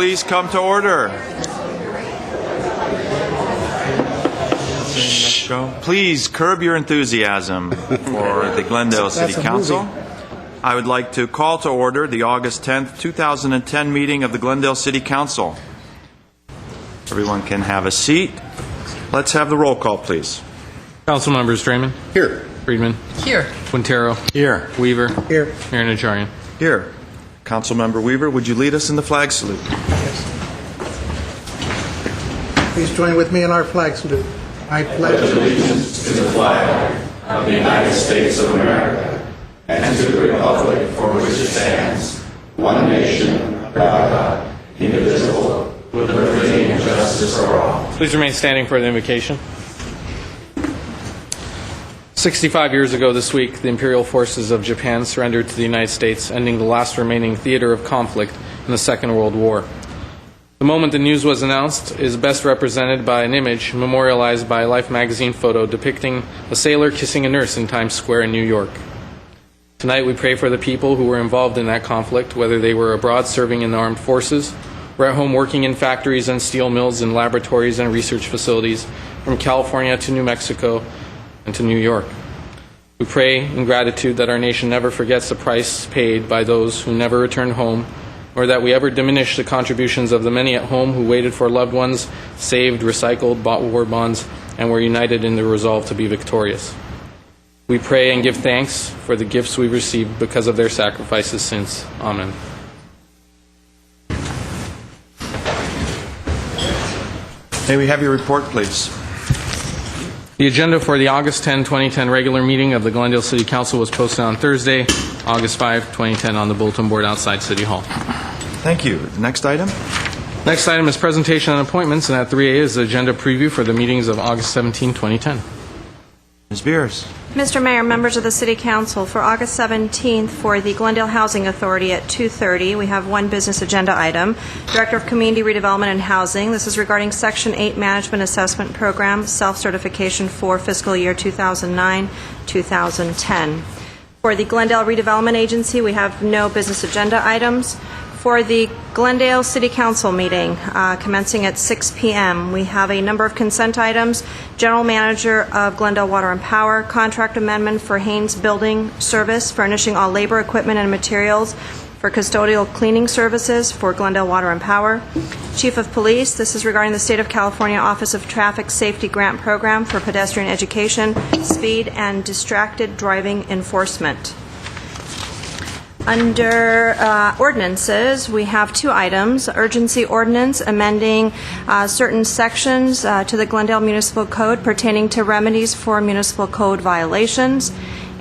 please come to order? Please curb your enthusiasm for the Glendale City Council. I would like to call to order the August 10th, 2010 meeting of the Glendale City Council. Everyone can have a seat. Let's have the roll call, please. Council members: Draymond. Here. Friedman. Here. Quintero. Here. Weaver. Here. Mayor Najarian. Here. Councilmember Weaver, would you lead us in the flag salute? Please join with me in our flag salute. I pledge allegiance to the flag of the United States of America and to the republic for which it stands, one nation, under God, indivisible, with liberty and justice for all. Please remain standing for the invocation. 65 years ago this week, the imperial forces of Japan surrendered to the United States, ending the last remaining theater of conflict in the Second World War. The moment the news was announced is best represented by an image memorialized by a Life magazine photo depicting a sailor kissing a nurse in Times Square in New York. Tonight we pray for the people who were involved in that conflict, whether they were abroad serving in the armed forces or at home working in factories and steel mills and laboratories and research facilities, from California to New Mexico and to New York. We pray in gratitude that our nation never forgets the price paid by those who never returned home, or that we ever diminish the contributions of the many at home who waited for loved ones, saved, recycled, bought war bonds, and were united in the resolve to be victorious. We pray and give thanks for the gifts we've received because of their sacrifices since. Amen. May we have your report, please? The agenda for the August 10, 2010 regular meeting of the Glendale City Council was posted on Thursday, August 5, 2010 on the bulletin board outside City Hall. Thank you. The next item? Next item is presentation on appointments, and at 3A is the agenda preview for the meetings of August 17, 2010. Ms. Beers. Mr. Mayor, members of the City Council, for August 17th for the Glendale Housing Authority at 2:30, we have one business agenda item. Director of Community Redevelopment and Housing. This is regarding Section 8 Management Assessment Program, self-certification for fiscal year 2009-2010. For the Glendale Redevelopment Agency, we have no business agenda items. For the Glendale City Council meeting, commencing at 6 p.m., we have a number of consent items. General Manager of Glendale Water and Power, contract amendment for Haynes Building Service, furnishing all labor, equipment, and materials for custodial cleaning services for Glendale Water and Power. Chief of Police, this is regarding the State of California Office of Traffic Safety Grant Program for pedestrian education, speed, and distracted driving enforcement. Under ordinances, we have two items. Urgency ordinance amending certain sections to the Glendale Municipal Code pertaining to remedies for municipal code violations,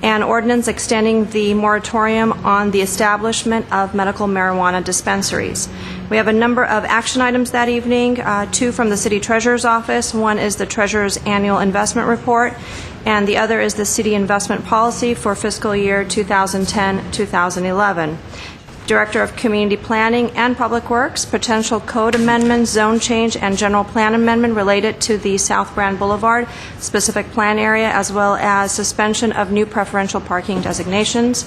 and ordinance extending the moratorium on the establishment of medical marijuana dispensaries. We have a number of action items that evening, two from the City Treasurer's Office. One is the Treasurer's Annual Investment Report, and the other is the City Investment Policy for fiscal year 2010-2011. Director of Community Planning and Public Works, potential code amendment, zone change, and general plan amendment related to the South Brand Boulevard specific plan area, as well as suspension of new preferential parking designations.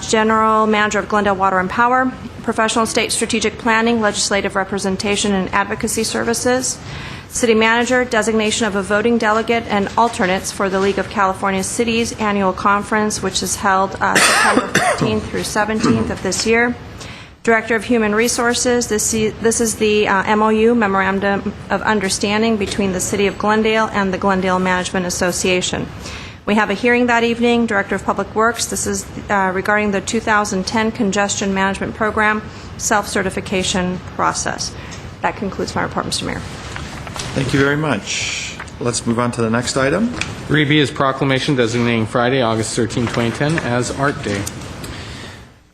General Manager of Glendale Water and Power, professional state strategic planning, legislative representation, and advocacy services. City Manager, designation of a voting delegate and alternates for the League of California Cities annual conference, which is held September 15th through 17th of this year. Director of Human Resources, this is the MOU, Memorandum of Understanding, between the City of Glendale and the Glendale Management Association. We have a hearing that evening. Director of Public Works, this is regarding the 2010 Congestion Management Program self-certification process. That concludes my report, Mr. Mayor. Thank you very much. Let's move on to the next item. 3B is proclamation designating Friday, August 13, 2010 as Art Day.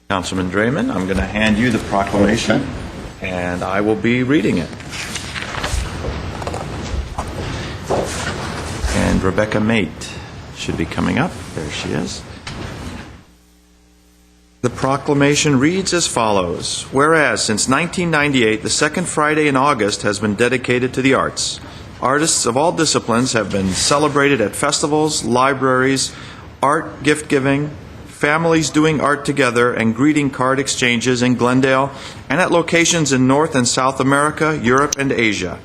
Councilman Draymond, I'm going to hand you the proclamation, and I will be reading it. And Rebecca Mate should be coming up. There she is. The proclamation reads as follows. Whereas, since 1998, the second Friday in August has been dedicated to the arts. Artists of all disciplines have been celebrated at festivals, libraries, art gift-giving, families doing art together and greeting card exchanges in Glendale and at locations in North and South America, Europe, and Asia.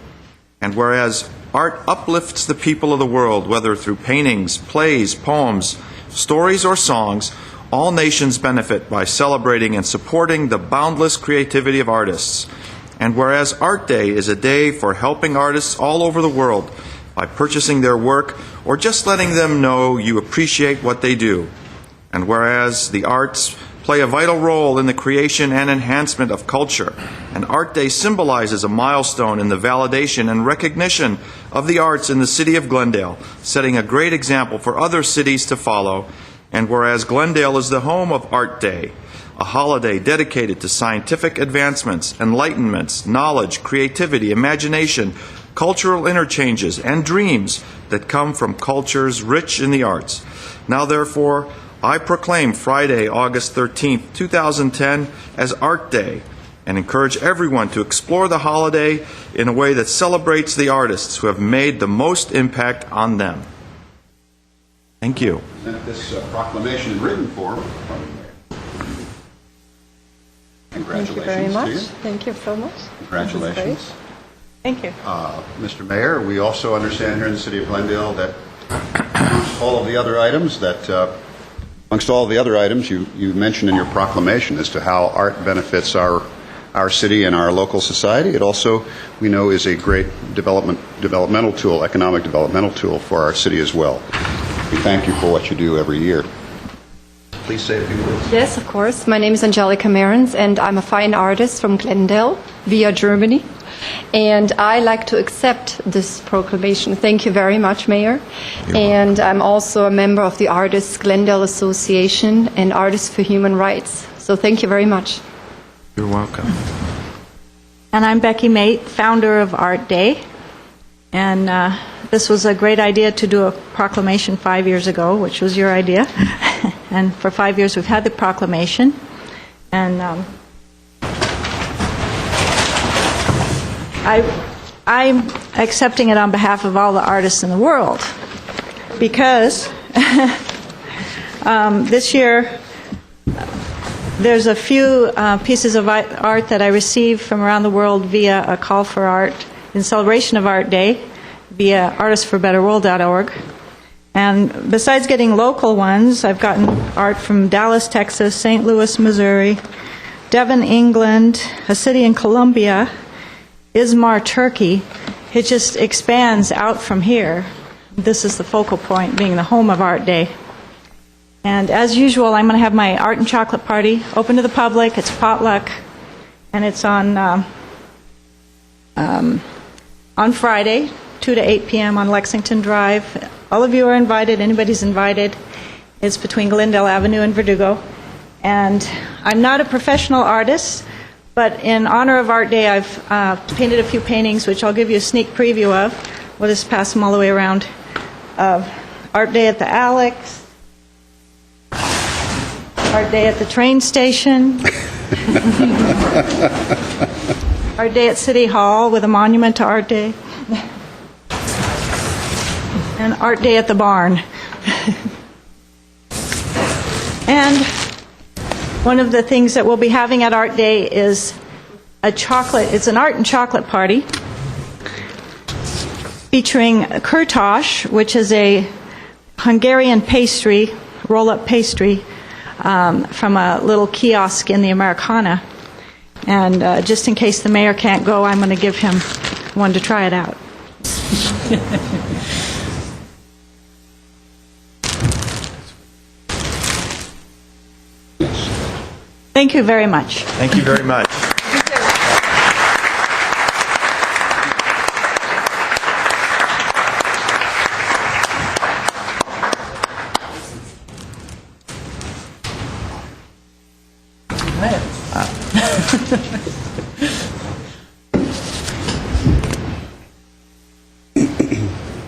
And whereas art uplifts the people of the world, whether through paintings, plays, poems, stories, or songs, all nations benefit by celebrating and supporting the boundless creativity of artists. And whereas Art Day is a day for helping artists all over the world by purchasing their work or just letting them know you appreciate what they do. And whereas the arts play a vital role in the creation and enhancement of culture, and Art Day symbolizes a milestone in the validation and recognition of the arts in the city of Glendale, setting a great example for other cities to follow. And whereas Glendale is the home of Art Day, a holiday dedicated to scientific advancements, enlightenments, knowledge, creativity, imagination, cultural interchanges, and dreams that come from cultures rich in the arts. Now, therefore, I proclaim Friday, August 13th, 2010 as Art Day and encourage everyone to explore the holiday in a way that celebrates the artists who have made the most impact on them. Thank you. Present this proclamation in written form. Congratulations. Thank you very much. To you. Thank you so much. Congratulations. Thank you. Mr. Mayor, we also understand here in the city of Glendale that amongst all of the other items, you mentioned in your proclamation as to how art benefits our city and our local society. It also, we know, is a great developmental tool, economic developmental tool for our city as well. We thank you for what you do every year. Please say a few words. Yes, of course. My name is Angelika Merens, and I'm a fine artist from Glendale, via Germany. And I like to accept this proclamation. Thank you very much, Mayor. And I'm also a member of the Artists Glendale Association and Artists for Human Rights. So thank you very much. You're welcome. And I'm Becky Mate, founder of Art Day. And this was a great idea to do a proclamation 5 years ago, which was your idea. And for 5 years we've had the proclamation. And I'm accepting it on behalf of all the artists in the world because this year there's a few pieces of art that I received from around the world via a call for art in celebration of Art Day via artistsforbetterworld.org. And besides getting local ones, I've gotten art from Dallas, Texas, St. Louis, Missouri, Devon, England, a city in Colombia, Izmir, Turkey. It just expands out from here. This is the focal point, being the home of Art Day. And as usual, I'm going to have my art and chocolate party open to the public. It's potluck, and it's on Friday, 2 to 8 p.m. on Lexington Drive. All of you are invited. Anybody's invited. It's between Glendale Avenue and Verdugo. And I'm not a professional artist, but in honor of Art Day, I've painted a few paintings, which I'll give you a sneak preview of. We'll just pass them all the way around. Art Day at the Alex. Art Day at the train station. Art Day at City Hall with a monument to Art Day. And Art Day at the barn. And one of the things that we'll be having at Art Day is it's an art and chocolate party featuring kurtosh, which is a Hungarian pastry, roll-up pastry, from a little kiosk in the Americana. And just in case the mayor can't go, I'm going to give him one to try it out. Thank you very much. Thank you very much.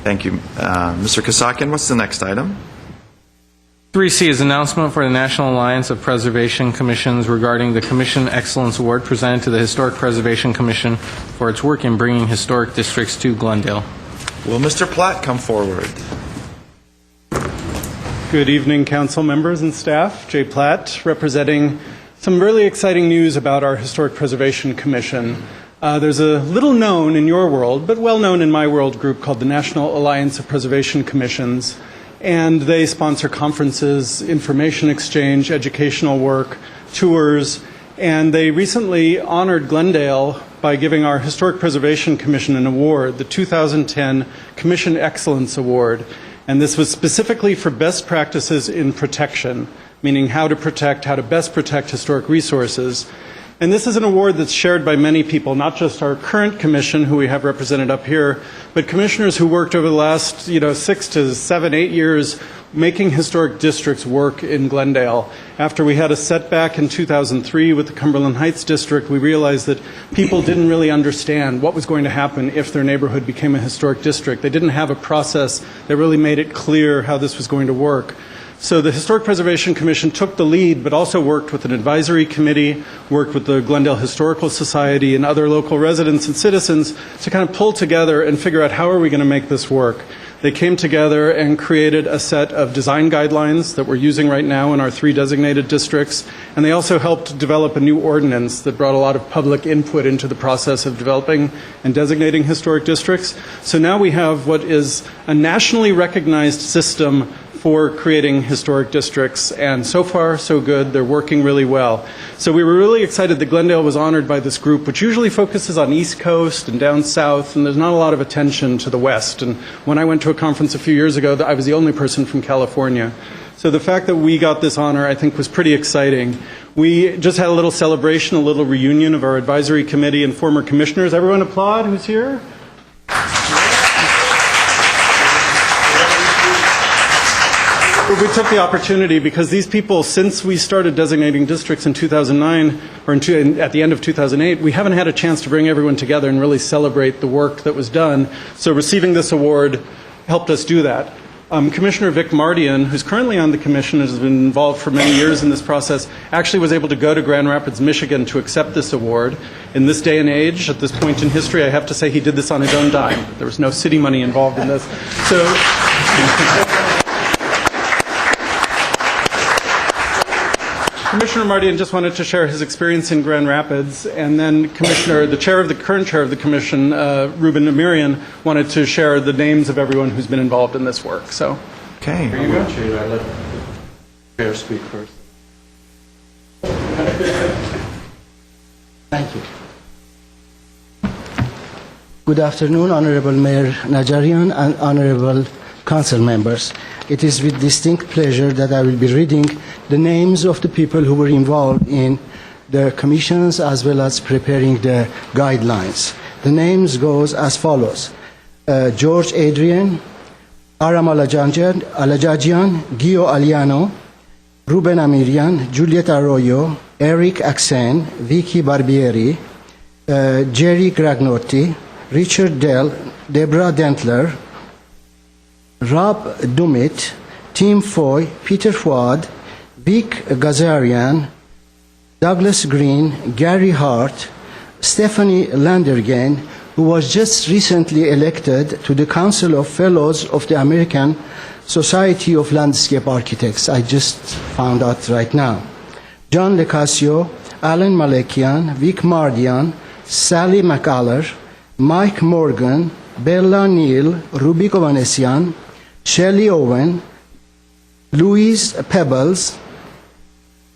Thank you. Mr. Kasakian, what's the next item? 3C is announcement for the National Alliance of Preservation Commissions regarding the Commission Excellence Award presented to the Historic Preservation Commission for its work in bringing historic districts to Glendale. Will Mr. Platt come forward? Good evening, council members and staff. Jay Platt, representing some really exciting news about our Historic Preservation Commission. There's a little known in your world, but well known in my world group called the National Alliance of Preservation Commissions. And they sponsor conferences, information exchange, educational work, tours. And they recently honored Glendale by giving our Historic Preservation Commission an award, the 2010 Commission Excellence Award. And this was specifically for best practices in protection, meaning how to best protect historic resources. And this is an award that's shared by many people, not just our current commission, who we have represented up here, but commissioners who worked over the last 6 to 7, 8 years making historic districts work in Glendale. After we had a setback in 2003 with the Cumberland Heights District, we realized that people didn't really understand what was going to happen if their neighborhood became a historic district. They didn't have a process that really made it clear how this was going to work. So the Historic Preservation Commission took the lead, but also worked with an advisory committee, worked with the Glendale Historical Society and other local residents and citizens to kind of pull together and figure out how are we going to make this work. They came together and created a set of design guidelines that we're using right now in our 3 designated districts, and they also helped develop a new ordinance that brought a lot of public input into the process of developing and designating historic districts. So now we have what is a nationally recognized system for creating historic districts, and so far, so good. They're working really well. So we were really excited that Glendale was honored by this group, which usually focuses on East Coast and down south, and there's not a lot of attention to the West. And when I went to a conference a few years ago, I was the only person from California. So the fact that we got this honor, I think, was pretty exciting. We just had a little celebration, a little reunion of our advisory committee and former commissioners. Everyone applaud who's here? We took the opportunity because these people, since we started designating districts in 2009, or at the end of 2008, we haven't had a chance to bring everyone together and really celebrate the work that was done. So receiving this award helped us do that. Commissioner Vic Mardian, who's currently on the commission, has been involved for many years in this process, actually was able to go to Grand Rapids, Michigan to accept this award. In this day and age, at this point in history, I have to say he did this on his own dime. There was no city money involved in this. So Commissioner Mardian just wanted to share his experience in Grand Rapids, and then the current chair of the commission, Ruben Amirian, wanted to share the names of everyone who's been involved in this work. So, Okay. here you go. I let the chair speak first. Thank you. Good afternoon, Honorable Mayor Najarian and Honorable Council members. It is with distinct pleasure that I will be reading the names of the people who were involved in the commissions as well as preparing the guidelines. The names goes as follows. George Adrian, Aram Alajajian, Gio Aliano, Ruben Amirian, Juliet Arroyo, Eric Axen, Vicky Barbieri, Jerry Gragnotti, Richard Dell, Deborah Dentler, Rob Dumit, Tim Foy, Peter Fuad, Vic Gazarian, Douglas Green, Gary Hart, Stephanie Landergan, who was just recently elected to the Council of Fellows of the American Society of Landscape Architects. I just found out right now. John Lecasio, Alan Malekian, Vic Mardian, Sally McAller, Mike Morgan, Bella Neal, Ruby Govanesian, Shelley Owen, Louise Pebbles,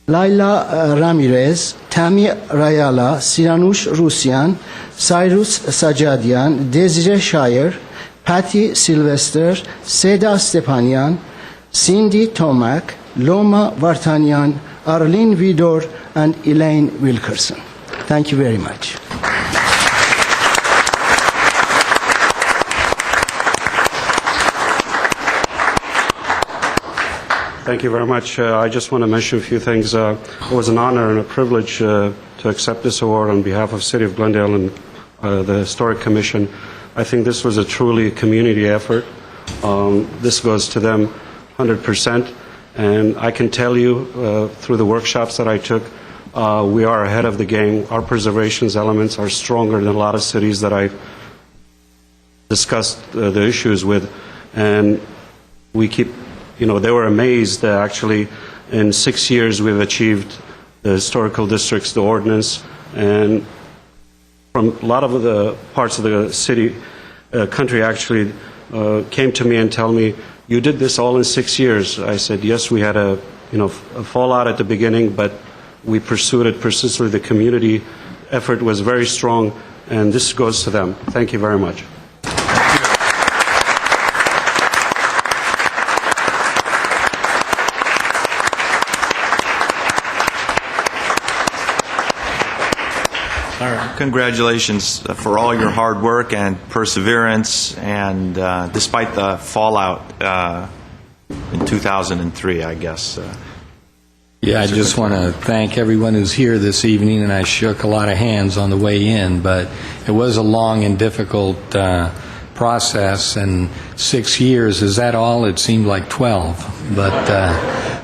Laila Ramirez, Tammy Rayala, Siranush Rusian, Cyrus Sajadian, Desiree Shire, Patty Sylvester, Seda Stepanian, Cindy Tomac, Loma Vartanian, Arlene Vidor, and Elaine Wilkerson. Thank you very much. Thank you very much. I just want to mention a few things. It was an honor and a privilege to accept this award on behalf of City of Glendale and the Historic Commission. I think this was a truly community effort. This goes to them 100%. And I can tell you through the workshops that I took, we are ahead of the game. Our preservation elements are stronger than a lot of cities that I've discussed the issues with. And we keep they were amazed that actually in 6 years we've achieved the historical districts, the ordinance, and from a lot of the parts of the country actually came to me and tell me, you did this all in 6 years. I said, yes, we had a fallout at the beginning, but we pursued it persistently. The community effort was very strong, and this goes to them. Thank you very much. Congratulations for all your hard work and perseverance, and despite the fallout in 2003, I guess. Yeah, I just want to thank everyone who's here this evening, and I shook a lot of hands on the way in, but it was a long and difficult process, and 6 years, is that all? It seemed like 12,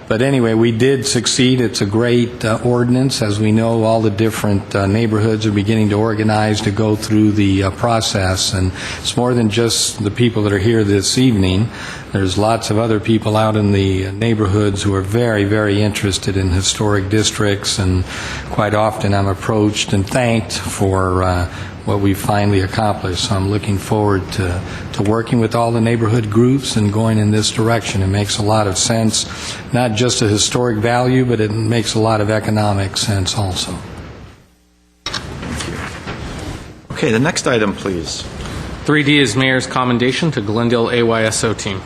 but anyway, we did succeed. It's a great ordinance. As we know, all the different neighborhoods are beginning to organize to go through the process, and it's more than just the people that are here this evening. There's lots of other people out in the neighborhoods who are very, very interested in historic districts, and quite often I'm approached and thanked for what we've finally accomplished. So I'm looking forward to working with all the neighborhood groups and going in this direction. It makes a lot of sense, not just a historic value, but it makes a lot of economic sense also. Thank you. Okay, the next item, please. 3D is Mayor's commendation to Glendale AYSO team.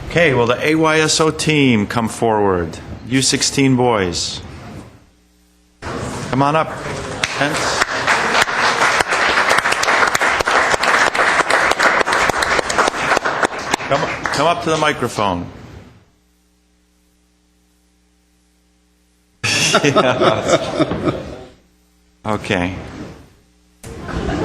Okay, will the AYSO team come forward? U16 boys. Come on up. Hence. Come up to the microphone. Okay.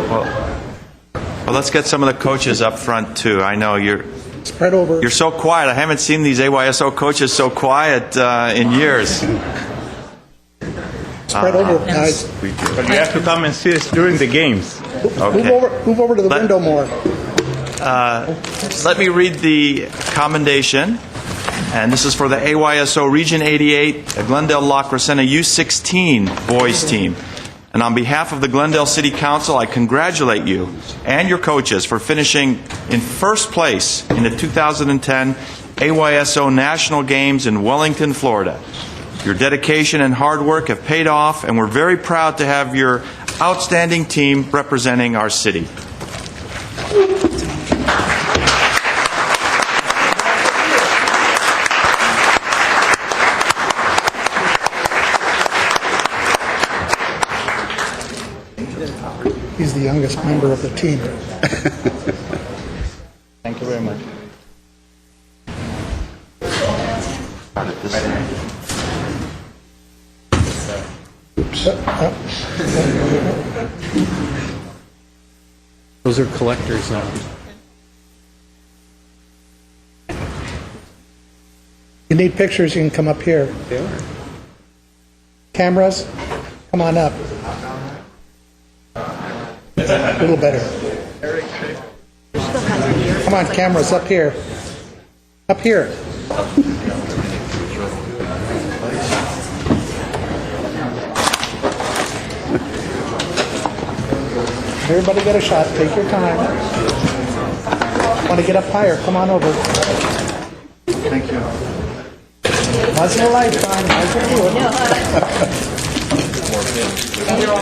Well, let's get some of the coaches up front too. I know you're Spread over. You're so quiet. I haven't seen these AYSO coaches so quiet in years. Spread over, guys. But you have to come and see us during the games. Okay. Move over to the window more. Let me read the commendation. And this is for the AYSO Region 88, Glendale La Crescenta U16 boys team. And on behalf of the Glendale City Council, I congratulate you and your coaches for finishing in first place in the 2010 AYSO National Games in Wellington, Florida. Your dedication and hard work have paid off, and we're very proud to have your outstanding team representing our city. He's the youngest member of the team. Thank you very much. Those are collectors now. You need pictures, you can come up here. Cameras, come on up. A little better. Come on, cameras, up here. Up here. Everybody get a shot. Take your time. Want to get up higher? Come on over. Thank you. How's your lifetime? How's your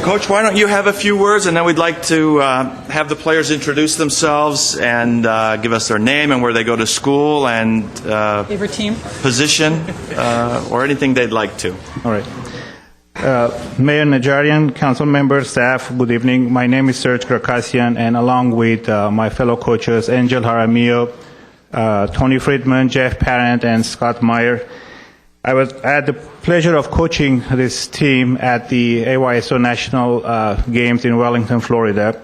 Coach, why don't you have a few words, and then we'd like to have the players introduce themselves and give us their name and where they go to school and favorite team, position, or anything they'd like to. All right. Mayor Najarian, council members, staff, good evening. My name is Serge Grakasian, and along with my fellow coaches, Angel Jaramillo, Tony Friedman, Jeff Parent, and Scott Meyer, I had the pleasure of coaching this team at the AYSO National Games in Wellington, Florida.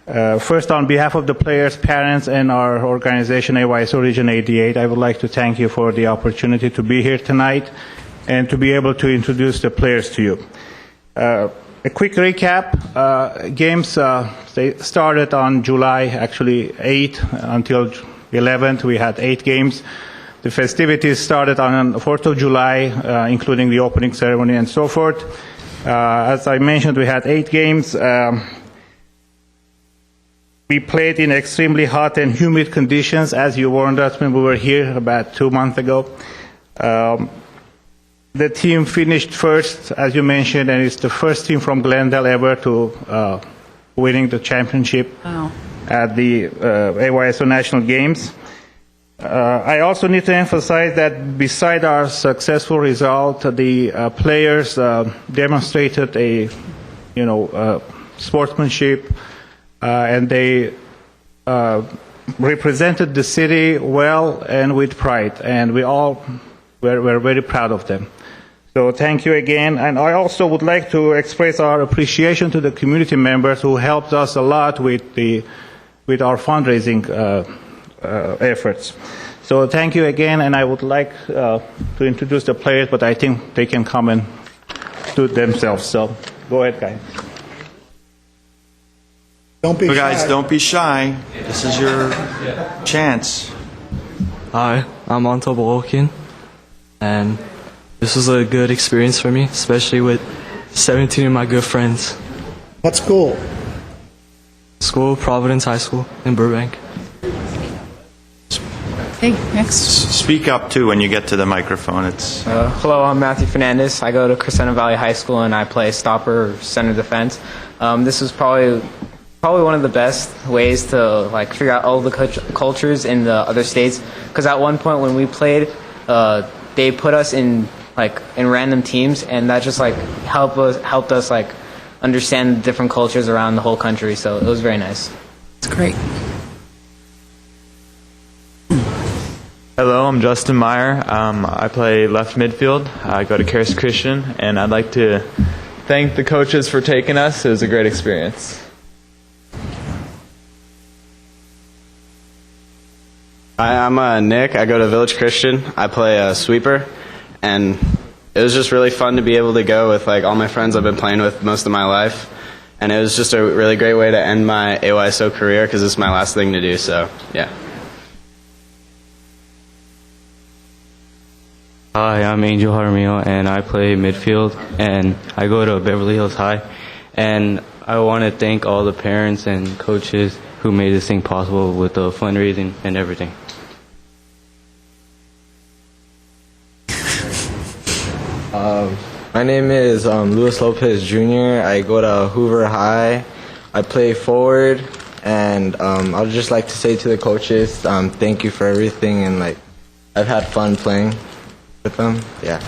First, on behalf of the players, parents, and our organization, AYSO Region 88, I would like to thank you for the opportunity to be here tonight and to be able to introduce the players to you. A quick recap. Games they started on July, actually 8 until 11th. We had 8 games. The festivities started on the 4th of July, including the opening ceremony and so forth. As I mentioned, we had 8 games. We played in extremely hot and humid conditions, as you warned us when we were here about 2 months ago. The team finished first, as you mentioned, and it's the first team from Glendale ever to winning the championship at the AYSO National Games. I also need to emphasize that beside our successful result, the players demonstrated sportsmanship, and they represented the city well and with pride, and we all were very proud of them. So thank you again, and I also would like to express our appreciation to the community members who helped us a lot with our fundraising efforts. So thank you again, and I would like to introduce the players, but I think they can come and do it themselves. So go ahead, guys. Don't be shy. Guys, don't be shy. This is your chance. Hi, I'm Anto Bolokin, and this was a good experience for me, especially with 17 of my good friends. What school? School, Providence High School in Burbank. Hey, next. Speak up, too, when you get to the microphone. It's Hello, I'm Matthew Fernandez. I go to Crescenta Valley High School, and I play stopper or center defense. This was probably one of the best ways to figure out all the cultures in the other states. Because at one point when we played, they put us in random teams, and that just helped us understand the different cultures around the whole country. So it was very nice. It's great. Hello, I'm Justin Meyer. I play left midfield. I go to Caris Christian, and I'd like to thank the coaches for taking us. It was a great experience. Hi, I'm Nick. I go to Village Christian. I play sweeper, and it was just really fun to be able to go with all my friends I've been playing with most of my life, and it was just a really great way to end my AYSO career because it's my last thing to do. So yeah. Hi, I'm Angel Jaramillo, and I play midfield, and I go to Beverly Hills High. And I want to thank all the parents and coaches who made this thing possible with the fundraising and everything. My name is Luis Lopez Jr. I go to Hoover High. I play forward, and I'd just like to say to the coaches, thank you for everything, and I've had fun playing with them. Yeah.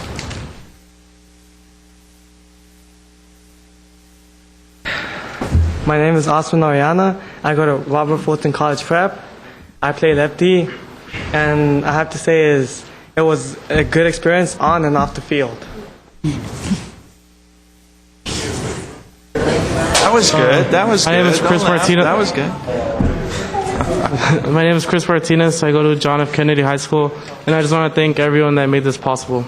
My name is Osman Ariana. I go to Robert Fulton College Prep. I play lefty, and I have to say it was a good experience on and off the field. That was good. That was good. My name is Chris Martinez. That was good. My name is Chris Martinez. I go to John F. Kennedy High School, and I just want to thank everyone that made this possible.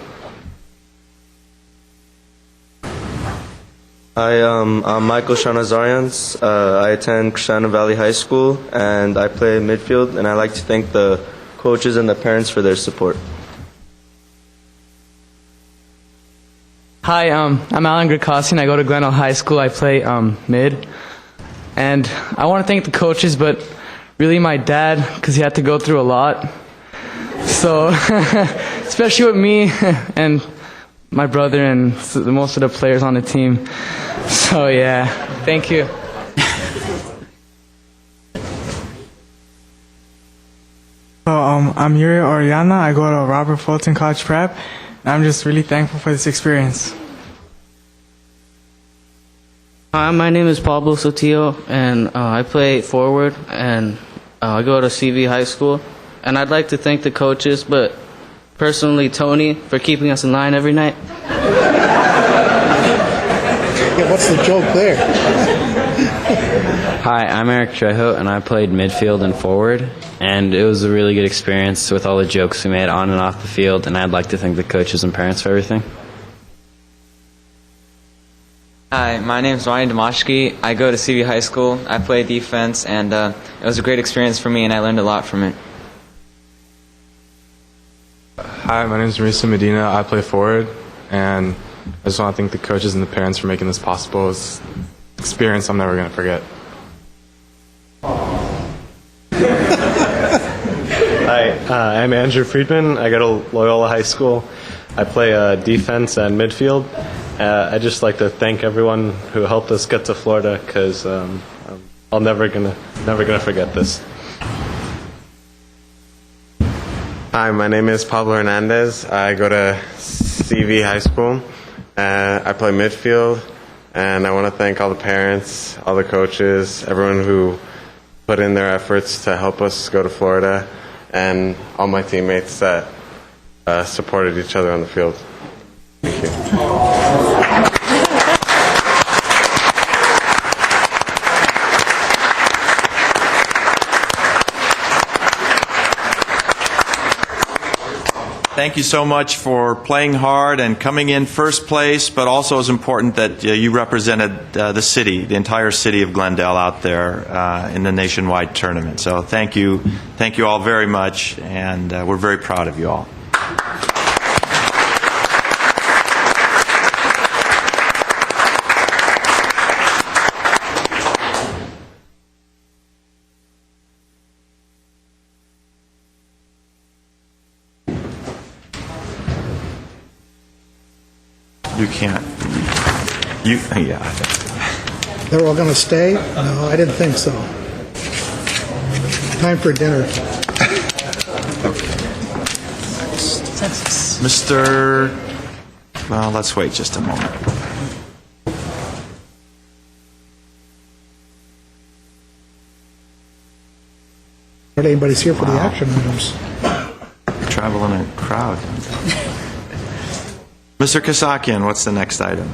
Hi, I'm Michael Shanazarians. I attend Crescenta Valley High School, and I play midfield, and I'd like to thank the coaches and the parents for their support. Hi, I'm Alan Grakosian. I go to Glendale High School. I play mid. And I want to thank the coaches, but really my dad, because he had to go through a lot. So, especially with me and my brother and most of the players on the team. So, yeah, thank you. I'm Yuri Oriana. I go to Robert Fulton College Prep. I'm just really thankful for this experience. Hi, my name is Pablo Sotillo, and I play forward, and I go to CV High School. And I'd like to thank the coaches, but personally Tony, for keeping us in line every night. Yeah, what's the joke there? Hi, I'm Eric Trejo, and I played midfield and forward. And it was a really good experience with all the jokes we made on and off the field. And I'd like to thank the coaches and parents for everything. Hi, my name is Ryan Damashki. I go to CV High School. I play defense, and it was a great experience for me, and I learned a lot from it. Hi, my name is Marisa Medina. I play forward, and I just want to thank the coaches and the parents for making this possible. It's an experience I'm never going to forget. Hi, I'm Andrew Friedman. I go to Loyola High School. I play defense and midfield. I'd just like to thank everyone who helped us get to Florida, because I'm never gonna forget this. Hi, my name is Pablo Hernandez. I go to CV High School. I play midfield, and I want to thank all the parents, all the coaches, everyone who put in their efforts to help us go to Florida, and all my teammates that supported each other on the field. Thank you. Thank you so much for playing hard and coming in first place, but also it's important that you represented the city, the entire city of Glendale out there in the nationwide tournament. So thank you all very much, and we're very proud of you all. You can't. Yeah. They're all going to stay? No, I didn't think so. Time for dinner. Mr. Well, let's wait just a moment. Not anybody's here for the action items. Travel in a crowd. Mr. Kasakian, what's the next item?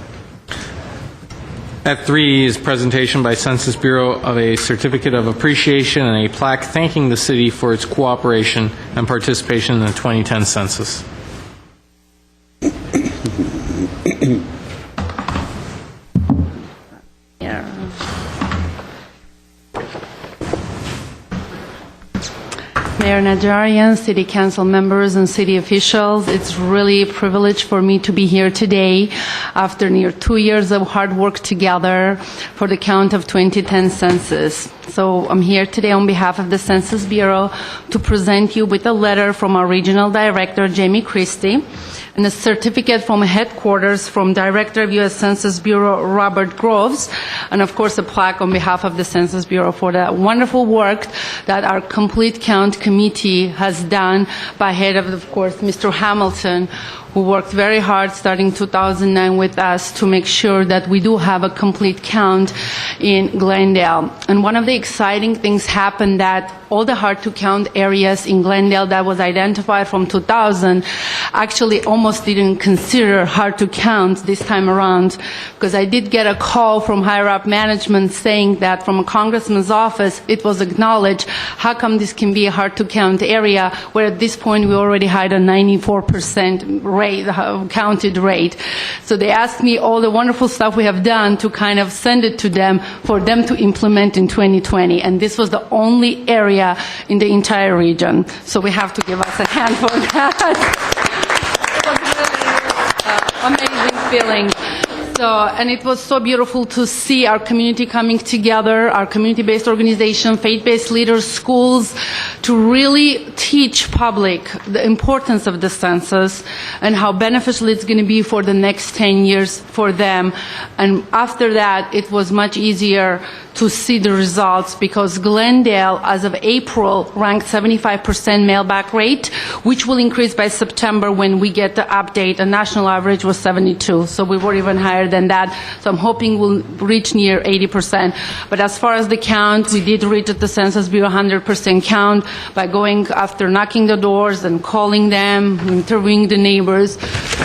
At 3 is presentation by Census Bureau of a certificate of appreciation and a plaque thanking the city for its cooperation and participation in the 2010 census. Mayor Najarian, City Council members, and city officials, it's really a privilege for me to be here today after near 2 years of hard work together for the count of 2010 census. So I'm here today on behalf of the Census Bureau to present you with a letter from our regional director, Jamie Christie, and a certificate from headquarters from Director of U.S. Census Bureau, Robert Groves, and of course a plaque on behalf of the Census Bureau for the wonderful work that our Complete Count Committee has done by head of course, Mr. Hamilton, who worked very hard starting 2009 with us to make sure that we do have a complete count in Glendale. And one of the exciting things happened that all the hard-to-count areas in Glendale that was identified from 2000 actually almost didn't consider hard-to-count this time around, because I did get a call from higher-up management saying that from a congressman's office it was acknowledged, how come this can be a hard-to-count area where at this point we already had a 94% rate, counted rate. So they asked me all the wonderful stuff we have done to kind of send it to them for them to implement in 2020, and this was the only area in the entire region. So we have to give us a hand for that. It was really amazing feeling. And it was so beautiful to see our community coming together, our community-based organization, faith-based leaders, schools, to really teach public the importance of the census and how beneficial it's going to be for the next 10 years for them. And after that, it was much easier to see the results, because Glendale, as of April, ranked 75% mailback rate, which will increase by September when we get the update. A national average was 72, so we were even higher than that. So I'm hoping we'll reach near 80%. But as far as the count, we did reach at the Census Bureau 100% count by going after knocking the doors and calling them, interviewing the neighbors.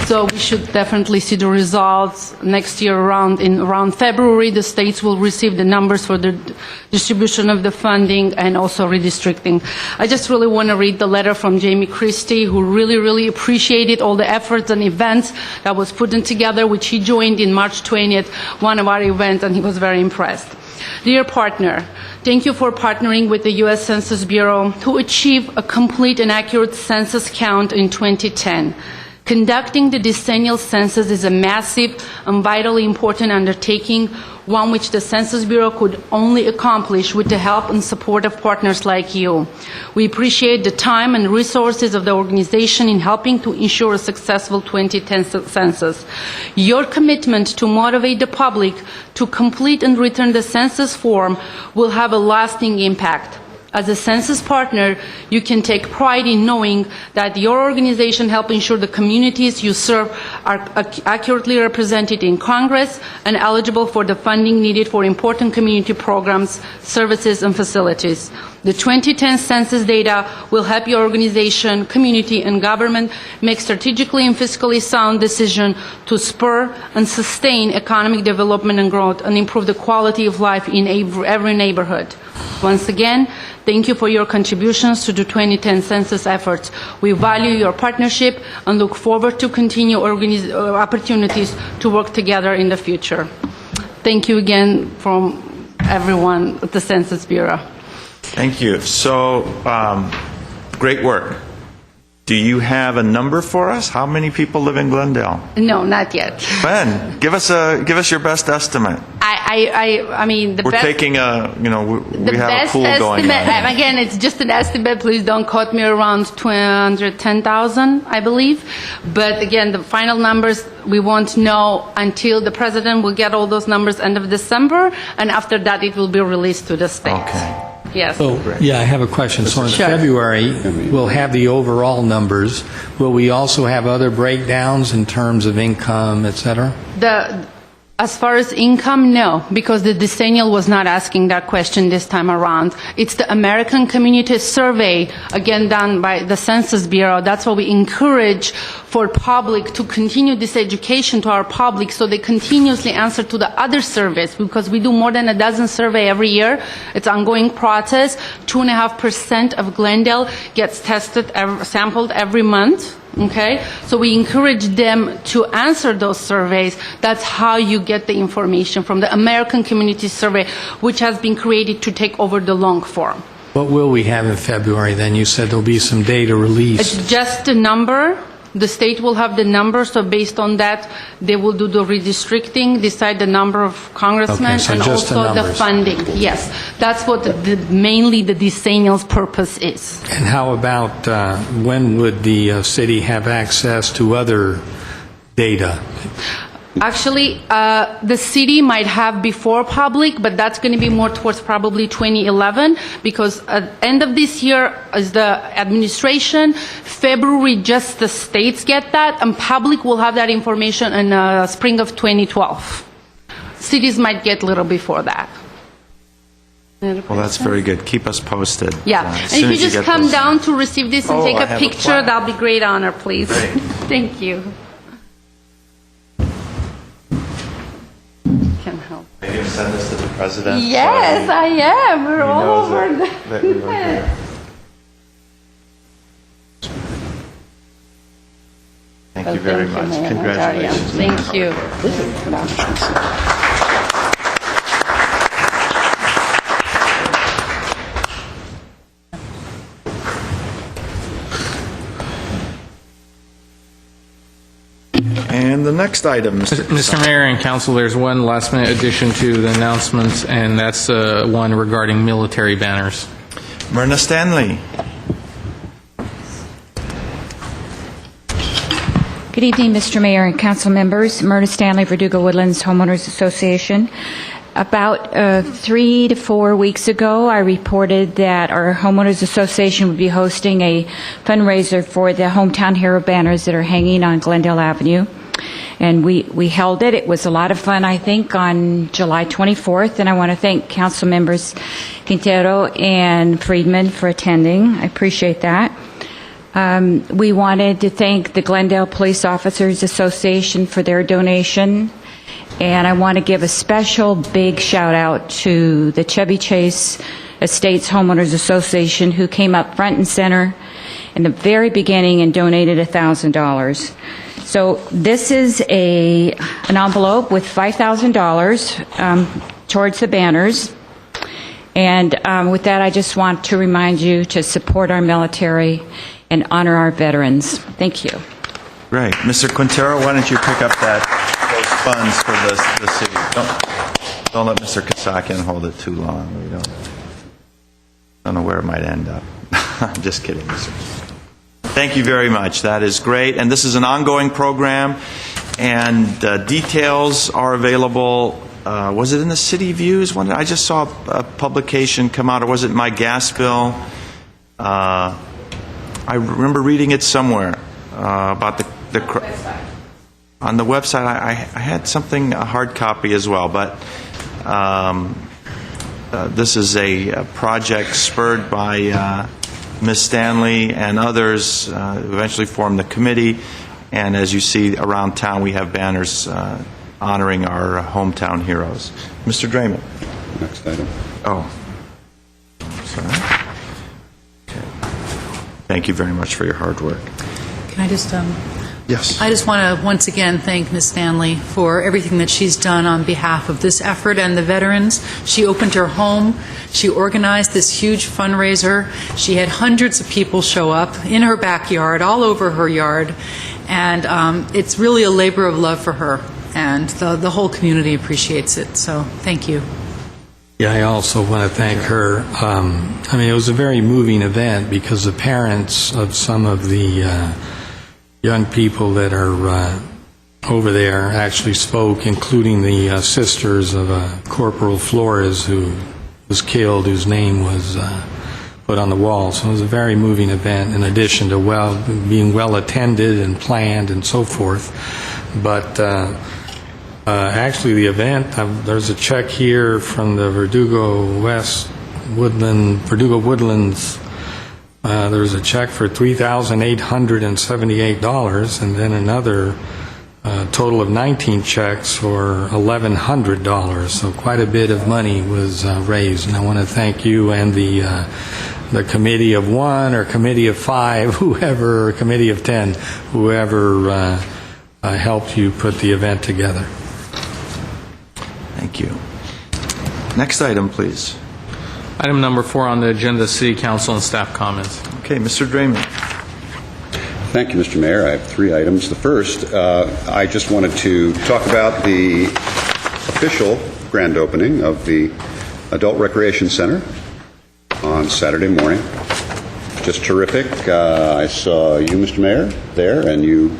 So we should definitely see the results next year around February. The states will receive the numbers members for the distribution of the funding and also redistricting. I just really want to read the letter from Jamie Christie, who really, really appreciated all the efforts and events that was put in together, which he joined in March 20th, one of our events, and he was very impressed. Dear partner, thank you for partnering with the U.S. Census Bureau to achieve a complete and accurate census count in 2010. Conducting the decennial census is a massive and vitally important undertaking, one which the Census Bureau could only accomplish with the help and support of partners like you. We appreciate the time and resources of the organization in helping to ensure a successful 2010 census. Your commitment to motivate the public to complete and return the census form will have a lasting impact. As a census partner, you can take pride in knowing that your organization helps ensure the communities you serve are accurately represented in Congress and eligible for the funding needed for important community programs, services, and facilities. The 2010 census data will help your organization, community, and government make strategically and fiscally sound decisions to spur and sustain economic development and growth and improve the quality of life in every neighborhood. Once again, thank you for your contributions to the 2010 census efforts. We value your partnership and look forward to continue opportunities to work together in the future. Thank you again from everyone at the Census Bureau. Thank you. So, great work. Do you have a number for us? How many people live in Glendale? No, not yet. Ben, give us your best estimate. I mean, We're taking a, we have a pool going on. Again, it's just an estimate. Please don't quote me, around 210,000, I believe. But again, the final numbers we won't know until the president will get all those numbers end of December, and after that it will be released to the states. Okay. Yes. So, yeah, I have a question. So in Sure. February, we'll have the overall numbers. Will we also have other breakdowns in terms of income, et cetera? As far as income, no, because the decennial was not asking that question this time around. It's the American Community Survey, again done by the Census Bureau. That's what we encourage for public to continue this education to our public so they continuously answer to the other surveys, because we do more than a dozen surveys every year. It's an ongoing process. 2.5% of Glendale gets tested, sampled every month. Okay, so we encourage them to answer those surveys. That's how you get the information from the American Community Survey, which has been created to take over the long form. What will we have in February then? You said there'll be some data released. It's just a number. The state will have the number, so based on that, they will do the redistricting, decide the number of congressmen, Okay, so and just the also the numbers. funding. Yes, that's what mainly the decennial's purpose is. And how about when would the city have access to other data? Actually, the city might have before public, but that's going to be more towards probably 2011, because at the end of this year is the administration. February, just the states get that, and public will have that information in spring of 2012. Cities might get a little before that. Well, that's very good. Keep us posted. Yeah, As and soon if you as just get come those- down to receive this and Oh, take I a have a picture, plaque. that'll be great honor, please. Thank you. Can help. Are you going to send this to the president? Yes, I am. We're all knows over that we were here. Thank you very much. Mayor Congratulations. Thank you. And the next item, Mr. Mayor and Council, there's one last-minute addition to the announcements, and that's one regarding military banners. Myrna Stanley. Good evening, Mr. Mayor and council members. Myrna Stanley, Verdugo Woodlands Homeowners Association. About 3 to 4 weeks ago, I reported that our Homeowners Association would be hosting a fundraiser for the Hometown Hero banners that are hanging on Glendale Avenue. And we held it. It was a lot of fun, I think, on July 24th. And I want to thank council members Quintero and Friedman for attending. I appreciate that. We wanted to thank the Glendale Police Officers Association for their donation. And I want to give a special big shout out to the Chevy Chase Estates Homeowners Association, who came up front and center in the very beginning and donated $1,000. So this is an envelope with $5,000 towards the banners. And with that, I just want to remind you to support our military and honor our veterans. Thank you. Great. Mr. Quintero, why don't you pick up those funds for the city? Don't let Mr. Kasakian hold it too long. We don't know where it might end up. I'm just kidding, Mr. Thank you very much. That is great. And this is an ongoing program, and details are available. Was it in the City Views? I just saw a publication come out, or was it my gas bill? I remember reading it somewhere about the on the website. I had something, a hard copy as well, but this is a project spurred by Ms. Stanley and others who eventually formed the committee. And as you see around town, we have banners honoring our hometown heroes. Mr. Draymond. Next item. Oh, sorry. Okay. Thank you very much for your hard work. Can I just... Yes. I just want to once again thank Ms. Stanley for everything that she's done on behalf of this effort and the veterans. She opened her home. She organized this huge fundraiser. She had hundreds of people show up in her backyard, all over her yard, and it's really a labor of love for her, and the whole community appreciates it. So thank you. Yeah, I also want to thank her. It was a very moving event because the parents of some of the young people that are over there actually spoke, including the sisters of Corporal Flores, who was killed, whose name was put on the wall. So it was a very moving event, in addition to being well attended and planned and so forth. But actually the event, there's a check here from the Verdugo Woodlands. There's a check for $3,878, and then another total of 19 checks for $1,100. So quite a bit of money was raised. And I want to thank you and the committee of one, or committee of five, whoever, or committee of 10, whoever helped you put the event together. Thank you. Next item, please. Item number 4 on the agenda, City Council and staff comments. Okay, Mr. Draymond. Thank you, Mr. Mayor. I have 3 items. The first, I just wanted to talk about the official grand opening of the Adult Recreation Center on Saturday morning. Just terrific. I saw you, Mr. Mayor, there, and you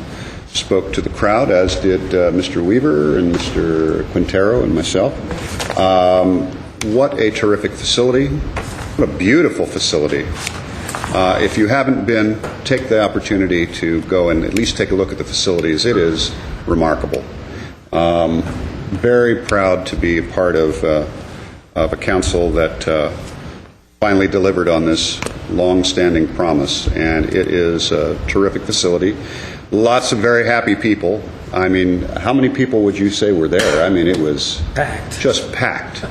spoke to the crowd, as did Mr. Weaver and Mr. Quintero and myself. What a terrific facility. What a beautiful facility. If you haven't been, take the opportunity to go and at least take a look at the facilities. It is remarkable. Very proud to be a part of a council that finally delivered on this long-standing promise, and it is a terrific facility. Lots of very happy people. I mean, how many people would you say were there? I mean, it was packed. Just packed.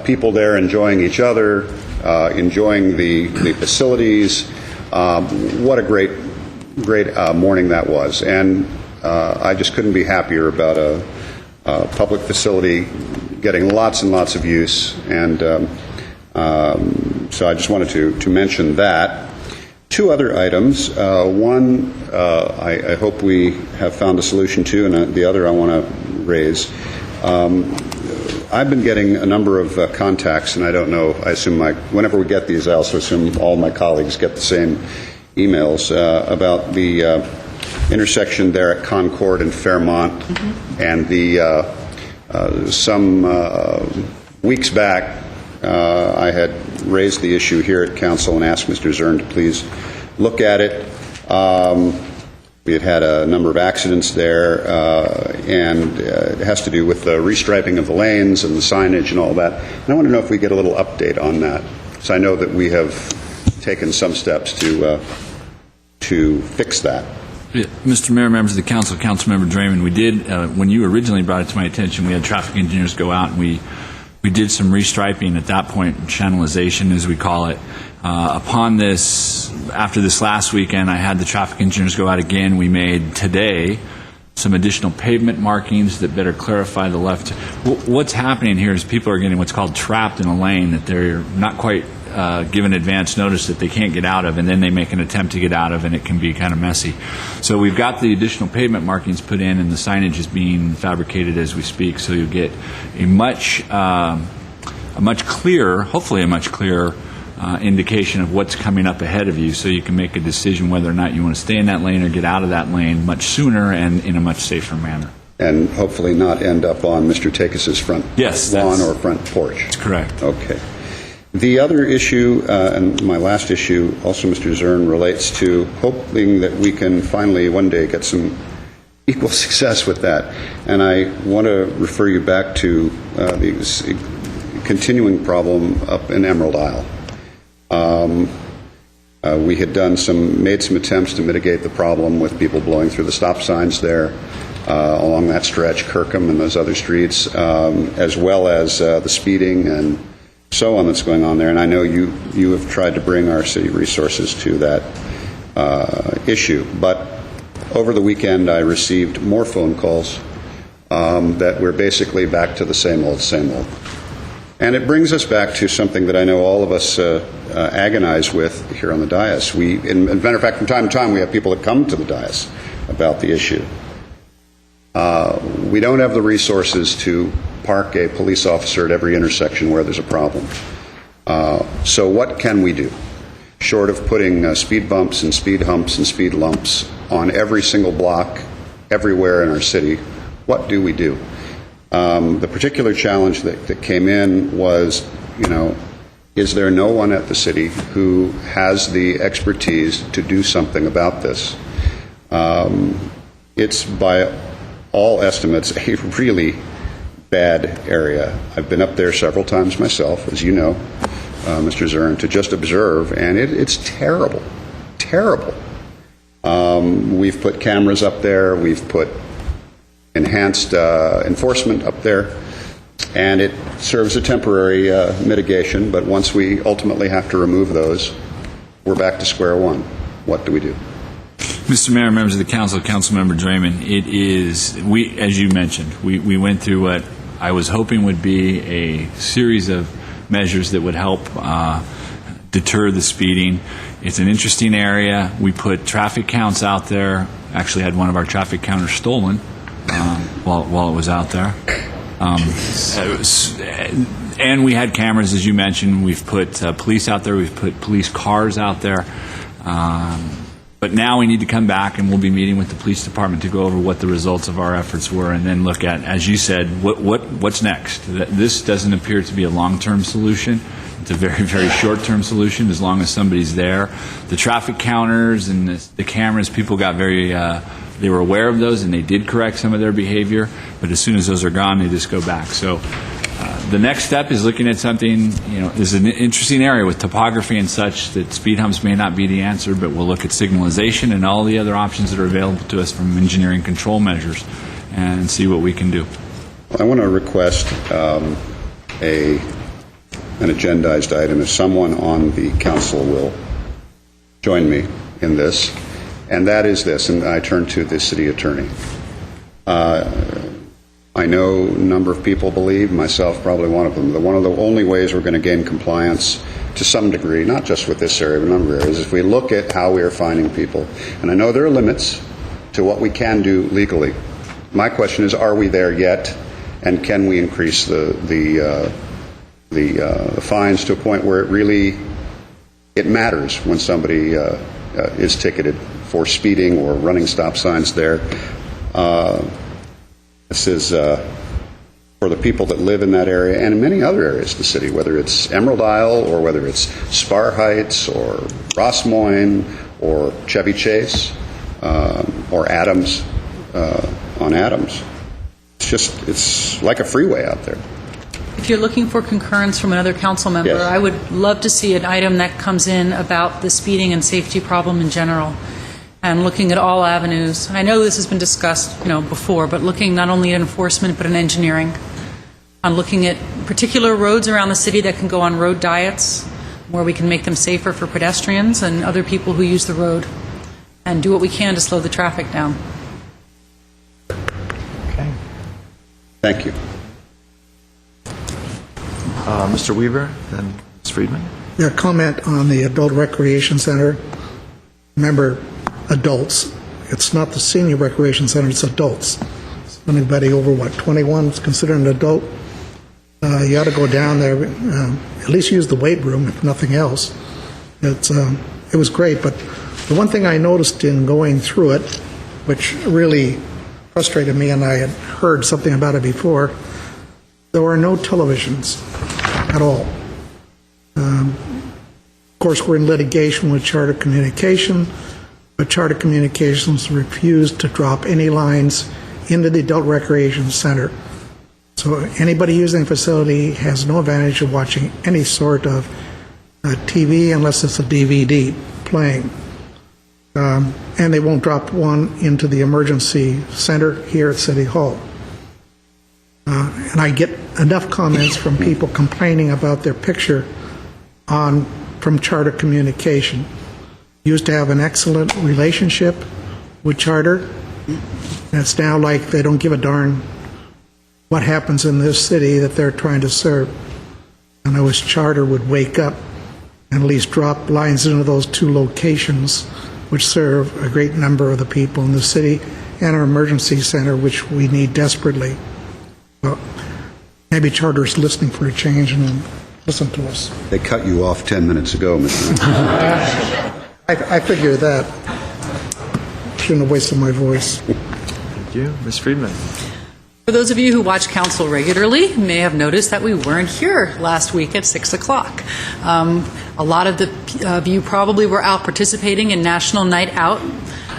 People there enjoying each other, enjoying the facilities. What a great morning that was. And I just couldn't be happier about a public facility getting lots and lots of use. And so I just wanted to mention that. 2 other items. One, I hope we have found a solution to, and the other I want to raise. I've been getting a number of contacts, and I don't know, I assume whenever we get these, I also assume all my colleagues get the same emails about the intersection there at Concord and Fairmont, and some weeks back, I had raised the issue here at Council and asked Mr. Zern to please look at it. We had a number of accidents there, and it has to do with the restriping of the lanes and the signage and all that. And I want to know if we get a little update on that. So I know that we have taken some steps to fix that. Mr. Mayor, members of the council, Councilmember Draymond, we did, when you originally brought it to my attention, we had traffic engineers go out and we did some restriping at that point, channelization as we call it. Upon this, after this last weekend, I had the traffic engineers go out again. We made today some additional pavement markings that better clarify the left. What's happening here is people are getting what's called trapped in a lane that they're not quite given advance notice that they can't get out of, and then they make an attempt to get out of, and it can be kind of messy. So we've got the additional pavement markings put in, and the signage is being fabricated as we speak, so you'll get a much clearer, hopefully a much clearer indication of what's coming up ahead of you, so you can make a decision whether or not you want to stay in that lane or get out of that lane much sooner and in a much safer manner. And hopefully not end up on Mr. Takis's front lawn or front porch. That's correct. Okay. The other issue, and my last issue, also Mr. Zern, relates to hoping that we can finally one day get some equal success with that. And I want to refer you back to the continuing problem up in Emerald Isle. We had made some attempts to mitigate the problem with people blowing through the stop signs there along that stretch, Kirkham and those other streets, as well as the speeding and so on that's going on there. And I know you have tried to bring our city resources to that issue. But over the weekend, I received more phone calls that we're basically back to the same old, same old. And it brings us back to something that I know all of us agonize with here on the dais. As a matter of fact, from time to time, we have people that come to the dais about the issue. We don't have the resources to park a police officer at every intersection where there's a problem. So what can we do? Short of putting speed bumps and speed humps and speed lumps on every single block everywhere in our city, what do we do? The particular challenge that came in was, is there no one at the city who has the expertise to do something about this? It's by all estimates a really bad area. I've been up there several times myself, as you know, Mr. Zern, to just observe, and it's terrible, terrible. We've put cameras up there, we've put enhanced enforcement up there, and it serves a temporary mitigation, but once we ultimately have to remove those, we're back to square one. What do we do? Mr. Mayor, members of the council, Councilmember Draymond, as you mentioned, we went through what I was hoping would be a series of measures that would help deter the speeding. It's an interesting area. We put traffic counts out there. Actually had one of our traffic counters stolen while it was out there. And we had cameras, as you mentioned. We've put police out there. We've put police cars out there. But now we need to come back, and we'll be meeting with the police department to go over what the results of our efforts were, and then look at, as you said, what's next. This doesn't appear to be a long-term solution. It's a very, very short-term solution as long as somebody's there. The traffic counters and the cameras, people got they were aware of those, and they did correct some of their behavior, but as soon as those are gone, they just go back. So the next step is looking at something, there's an interesting area with topography and such that speed humps may not be the answer, but we'll look at signalization and all the other options that are available to us from engineering control measures and see what we can do. I want to request an agendized item if someone on the council will join me in this, and that is this, and I turn to the city attorney. I know a number of people believe, myself probably one of them, that one of the only ways we're going to gain compliance to some degree, not just with this area, but a number of areas, is if we look at how we are finding people. And I know there are limits to what we can do legally. My question is, are we there yet? And can we increase the fines to a point where it matters when somebody is ticketed for speeding or running stop signs there? This is for the people that live in that area and in many other areas of the city, whether it's Emerald Isle or whether it's Spar Heights or Ross Moyne or Chevy Chase or Adams on Adams. It's like a freeway out there. If you're looking for concurrence from another council member, Yes. I would love to see an item that comes in about the speeding and safety problem in general. and looking at all avenues. I know this has been discussed, before, but looking not only at enforcement but in engineering, on looking at particular roads around the city that can go on road diets, where we can make them safer for pedestrians and other people who use the road, and do what we can to slow the traffic down. Okay. Thank you. Mr. Weaver, then Ms. Friedman. Yeah, comment on the Adult Recreation Center. Remember, adults. It's not the senior recreation center, it's adults. So anybody over, 21 is considered an adult. You ought to go down there, at least use the weight room, if nothing else. It was great, but the one thing I noticed in going through it, which really frustrated me, and I had heard something about it before, there were no televisions at all. Of course, we're in litigation with Charter Communication, but Charter Communications refused to drop any lines into the Adult Recreation Center. So anybody using the facility has no advantage of watching any sort of TV unless it's a DVD playing. And they won't drop one into the emergency center here at City Hall. And I get enough comments from people complaining about their picture from Charter Communication. Used to have an excellent relationship with Charter, and it's now like they don't give a darn what happens in this city that they're trying to serve. And I wish Charter would wake up and at least drop lines into those two locations, which serve a great number of the people in the city, and our emergency center, which we need desperately. Well, maybe Charter's listening for a change and will listen to us. They cut you off 10 minutes ago, Mr. I figure that. Shouldn't have wasted my voice. Thank you. Ms. Friedman. For those of you who watch council regularly, may have noticed that we weren't here last week at 6 o'clock. A lot of you probably were out participating in National Night Out.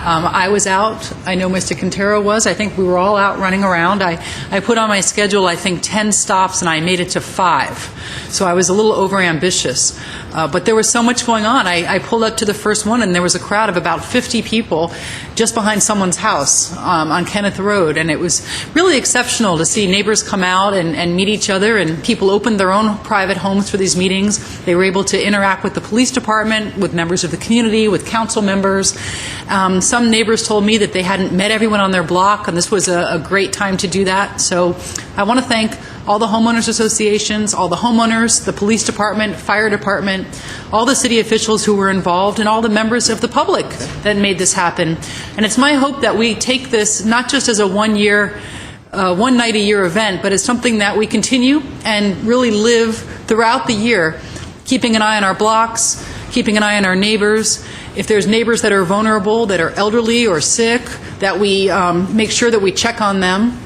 I was out. I know Mr. Quintero was. I think we were all out running around. I put on my schedule, 10 stops, and I made it to 5. So I was a little overambitious. But there was so much going on. I pulled up to the first one, and there was a crowd of about 50 people just behind someone's house on Kenneth Road. And it was really exceptional to see neighbors come out and meet each other, and people opened their own private homes for these meetings. They were able to interact with the police department, with members of the community, with council members. Some neighbors told me that they hadn't met everyone on their block, and this was a great time to do that. So I want to thank all the homeowners associations, all the homeowners, the police department, fire department, all the city officials who were involved, and all the members of the public that made this happen. And it's my hope that we take this not just as a one night a year event, but as something that we continue and really live throughout the year, keeping an eye on our blocks, keeping an eye on our neighbors. If there's neighbors that are vulnerable, that are elderly or sick, that we make sure that we check on them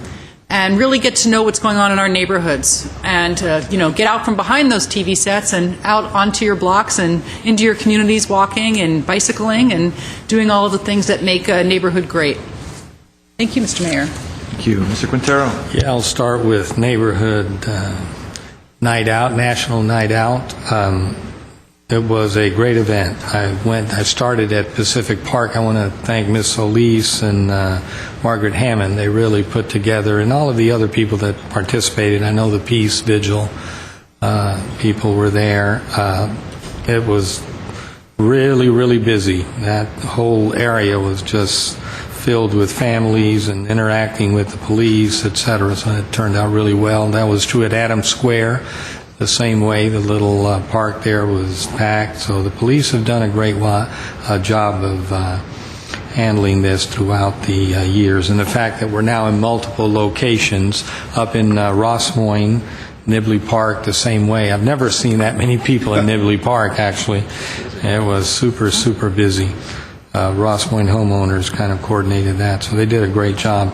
and really get to know what's going on in our neighborhoods, and get out from behind those TV sets and out onto your blocks and into your communities, walking and bicycling and doing all of the things that make a neighborhood great. Thank you, Mr. Mayor. Thank you. Mr. Quintero. Yeah, I'll start with neighborhood night out, National Night Out. It was a great event. I started at Pacific Park. I want to thank Miss Solis and Margaret Hammond. They really put together, and all of the other people that participated. I know the Peace Vigil people were there. It was really, really busy. That whole area was just filled with families and interacting with the police, etc. So it turned out really well. That was true at Adams Square. The same way, the little park there was packed. So the police have done a great job of handling this throughout the years. And the fact that we're now in multiple locations, up in Ross Moyne, Nibley Park, the same way. I've never seen that many people in Nibley Park, actually. It was super, super busy. Ross Moyne homeowners kind of coordinated that, so they did a great job.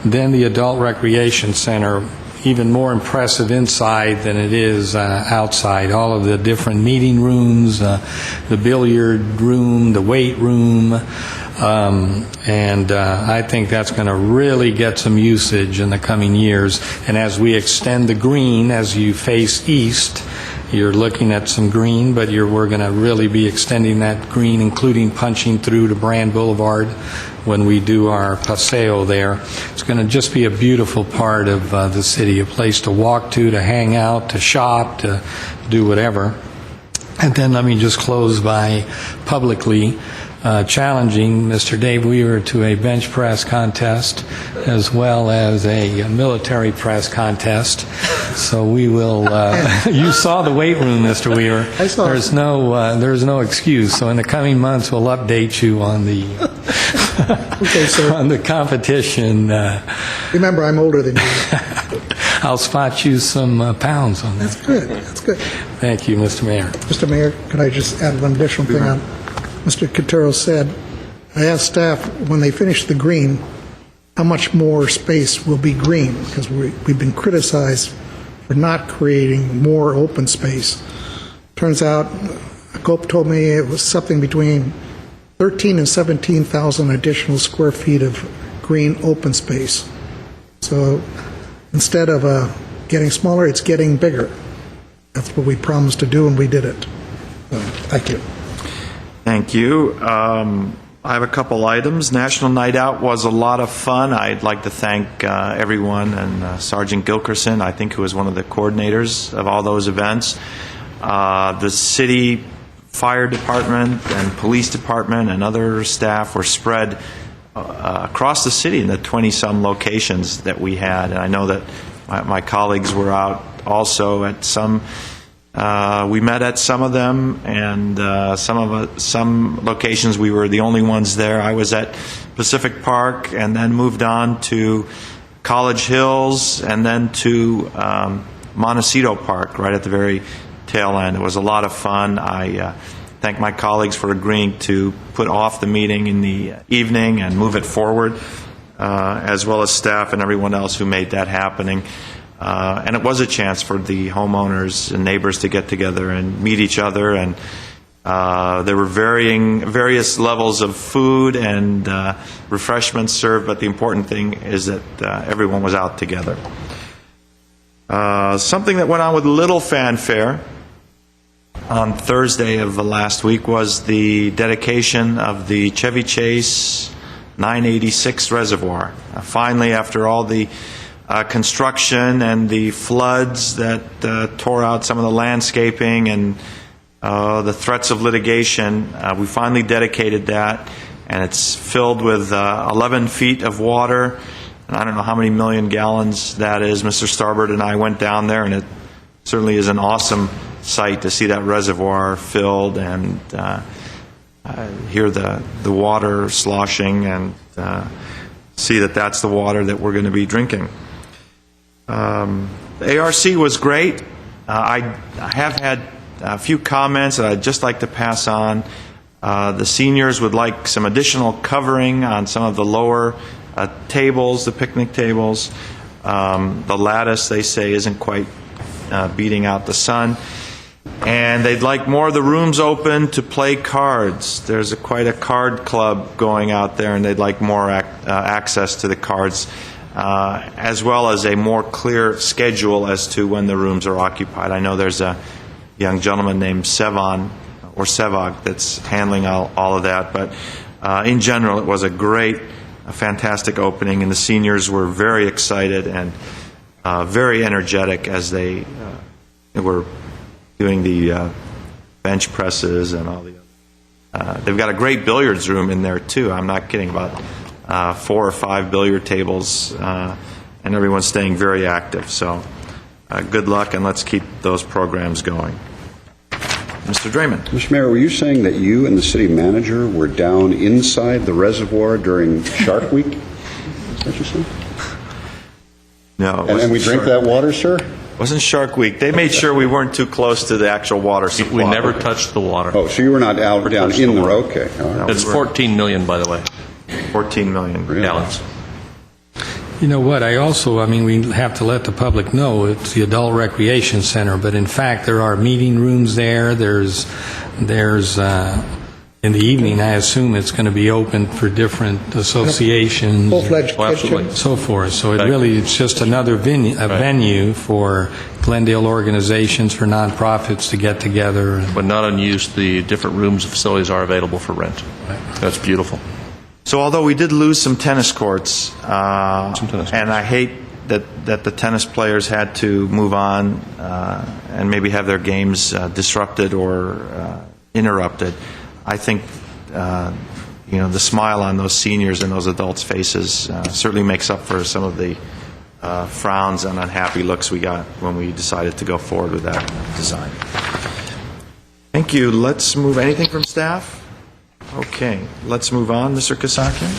Then the Adult Recreation Center, even more impressive inside than it is outside. All of the different meeting rooms, the billiard room, the weight room, and I think that's going to really get some usage in the coming years. And as we extend the green, as you face east, You're looking at some green, but we're going to really be extending that green, including punching through to Brand Boulevard when we do our paseo there. It's going to just be a beautiful part of the city, a place to walk to hang out, to shop, to do whatever. And then let me just close by publicly challenging Mr. Dave Weaver to a bench press contest as well as a military press contest. So we will, you saw the weight room, Mr. Weaver. I saw There's no excuse. So in the coming months, we'll update you on the Okay, sir. on the competition. Remember, I'm older than you. I'll spot you some pounds on that. That's good. That's good. Thank you, Mr. Mayor. Mr. Mayor, could I just add one additional thing on Mr. Quintero said? I asked staff when they finish the green, how much more space will be green? Because we've been criticized for not creating more open space. Turns out, Cope told me it was something between 13 and 17,000 additional square feet of green open space. So instead of getting smaller, it's getting bigger. That's what we promised to do, and we did it. So, thank you. Thank you. I have a couple items. National Night Out was a lot of fun. I'd like to thank everyone and Sergeant Gilkerson, I think, who was one of the coordinators of all those events. The city fire department and police department and other staff were spread across the city in the 20-some locations that we had. And I know that my colleagues were out also at some. We met at some of them, and some locations we were the only ones there. I was at Pacific Park, and then moved on to College Hills, and then to Montecito Park, right at the very tail end. It was a lot of fun. I thank my colleagues for agreeing to put off the meeting in the evening and move it forward, as well as staff and everyone else who made that happening. And it was a chance for the homeowners and neighbors to get together and meet each other. And there were various levels of food and refreshments served, but the important thing is that everyone was out together. Something that went on with little fanfare on Thursday of the last week was the dedication of the Chevy Chase 986 reservoir. Finally, after all the construction and the floods that tore out some of the landscaping and the threats of litigation, we finally dedicated that, and it's filled with 11 feet of water. And I don't know how many million gallons that is. Mr. Starbird and I went down there, and it certainly is an awesome sight to see that reservoir filled and hear the water sloshing and see that that's the water that we're going to be drinking. The ARC was great. I have had a few comments that I'd just like to pass on. The seniors would like some additional covering on some of the lower tables, the picnic tables. The lattice, they say, isn't quite beating out the sun. And they'd like more of the rooms open to play cards. There's quite a card club going out there, and they'd like more access to the cards, as well as a more clear schedule as to when the rooms are occupied. I know there's a young gentleman named Sevon, or Sevog, that's handling all of that. But in general, it was a fantastic opening, and the seniors were very excited and very energetic as they were doing the bench presses and all the other. They've got a great billiards room in there, too. I'm not kidding, about 4 or 5 billiard tables, and everyone's staying very active. So good luck, and let's keep those programs going. Mr. Draymond. Mr. Mayor, were you saying that you and the city manager were down inside the reservoir during Shark Week? Is that what you said? No. And we drink that water, sir? Wasn't Shark Week. They made sure we weren't too close to the actual water supply. We never touched the water. Oh, so you were not out down in the water. Okay. Right. It's 14 million, by the way. 14 million gallons. You know what? We have to let the public know it's the adult recreation center, but in fact there are meeting rooms there. There's in the evening, I assume it's going to be open for different associations. Full-fledged Oh, absolutely. kitchen. So forth. So it really, it's just another venue for Glendale organizations, for nonprofits to get together. When not unused, the different rooms and facilities are available for rent. That's beautiful. So although we did lose some tennis courts, and I hate that the tennis players had to move on and maybe have their games disrupted or interrupted, I think the smile on those seniors and those adults' faces certainly makes up for some of the frowns and unhappy looks we got when we decided to go forward with that design. Thank you. Let's move. Anything from staff? Okay. Let's move on, Mr. Kasakian.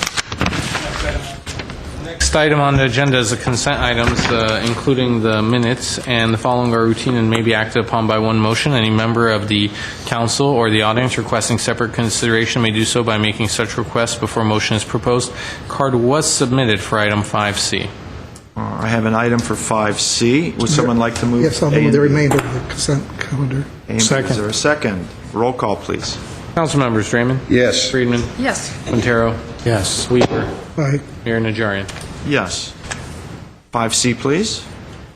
Next item on the agenda is the consent items, including the minutes, and the following are routine and may be acted upon by one motion. Any member of the council or the audience requesting separate consideration may do so by making such request before motion is proposed. Card was submitted for item 5C. I have an item for 5C. Would someone like to move? Yes, I'll move the remainder of the consent calendar. Second. Is there a second? Roll call, please. Council members: Draymond? Yes. Friedman? Yes. Quintero? Yes. Weaver? Aye. Mayor Najarian? Yes. 5C, please.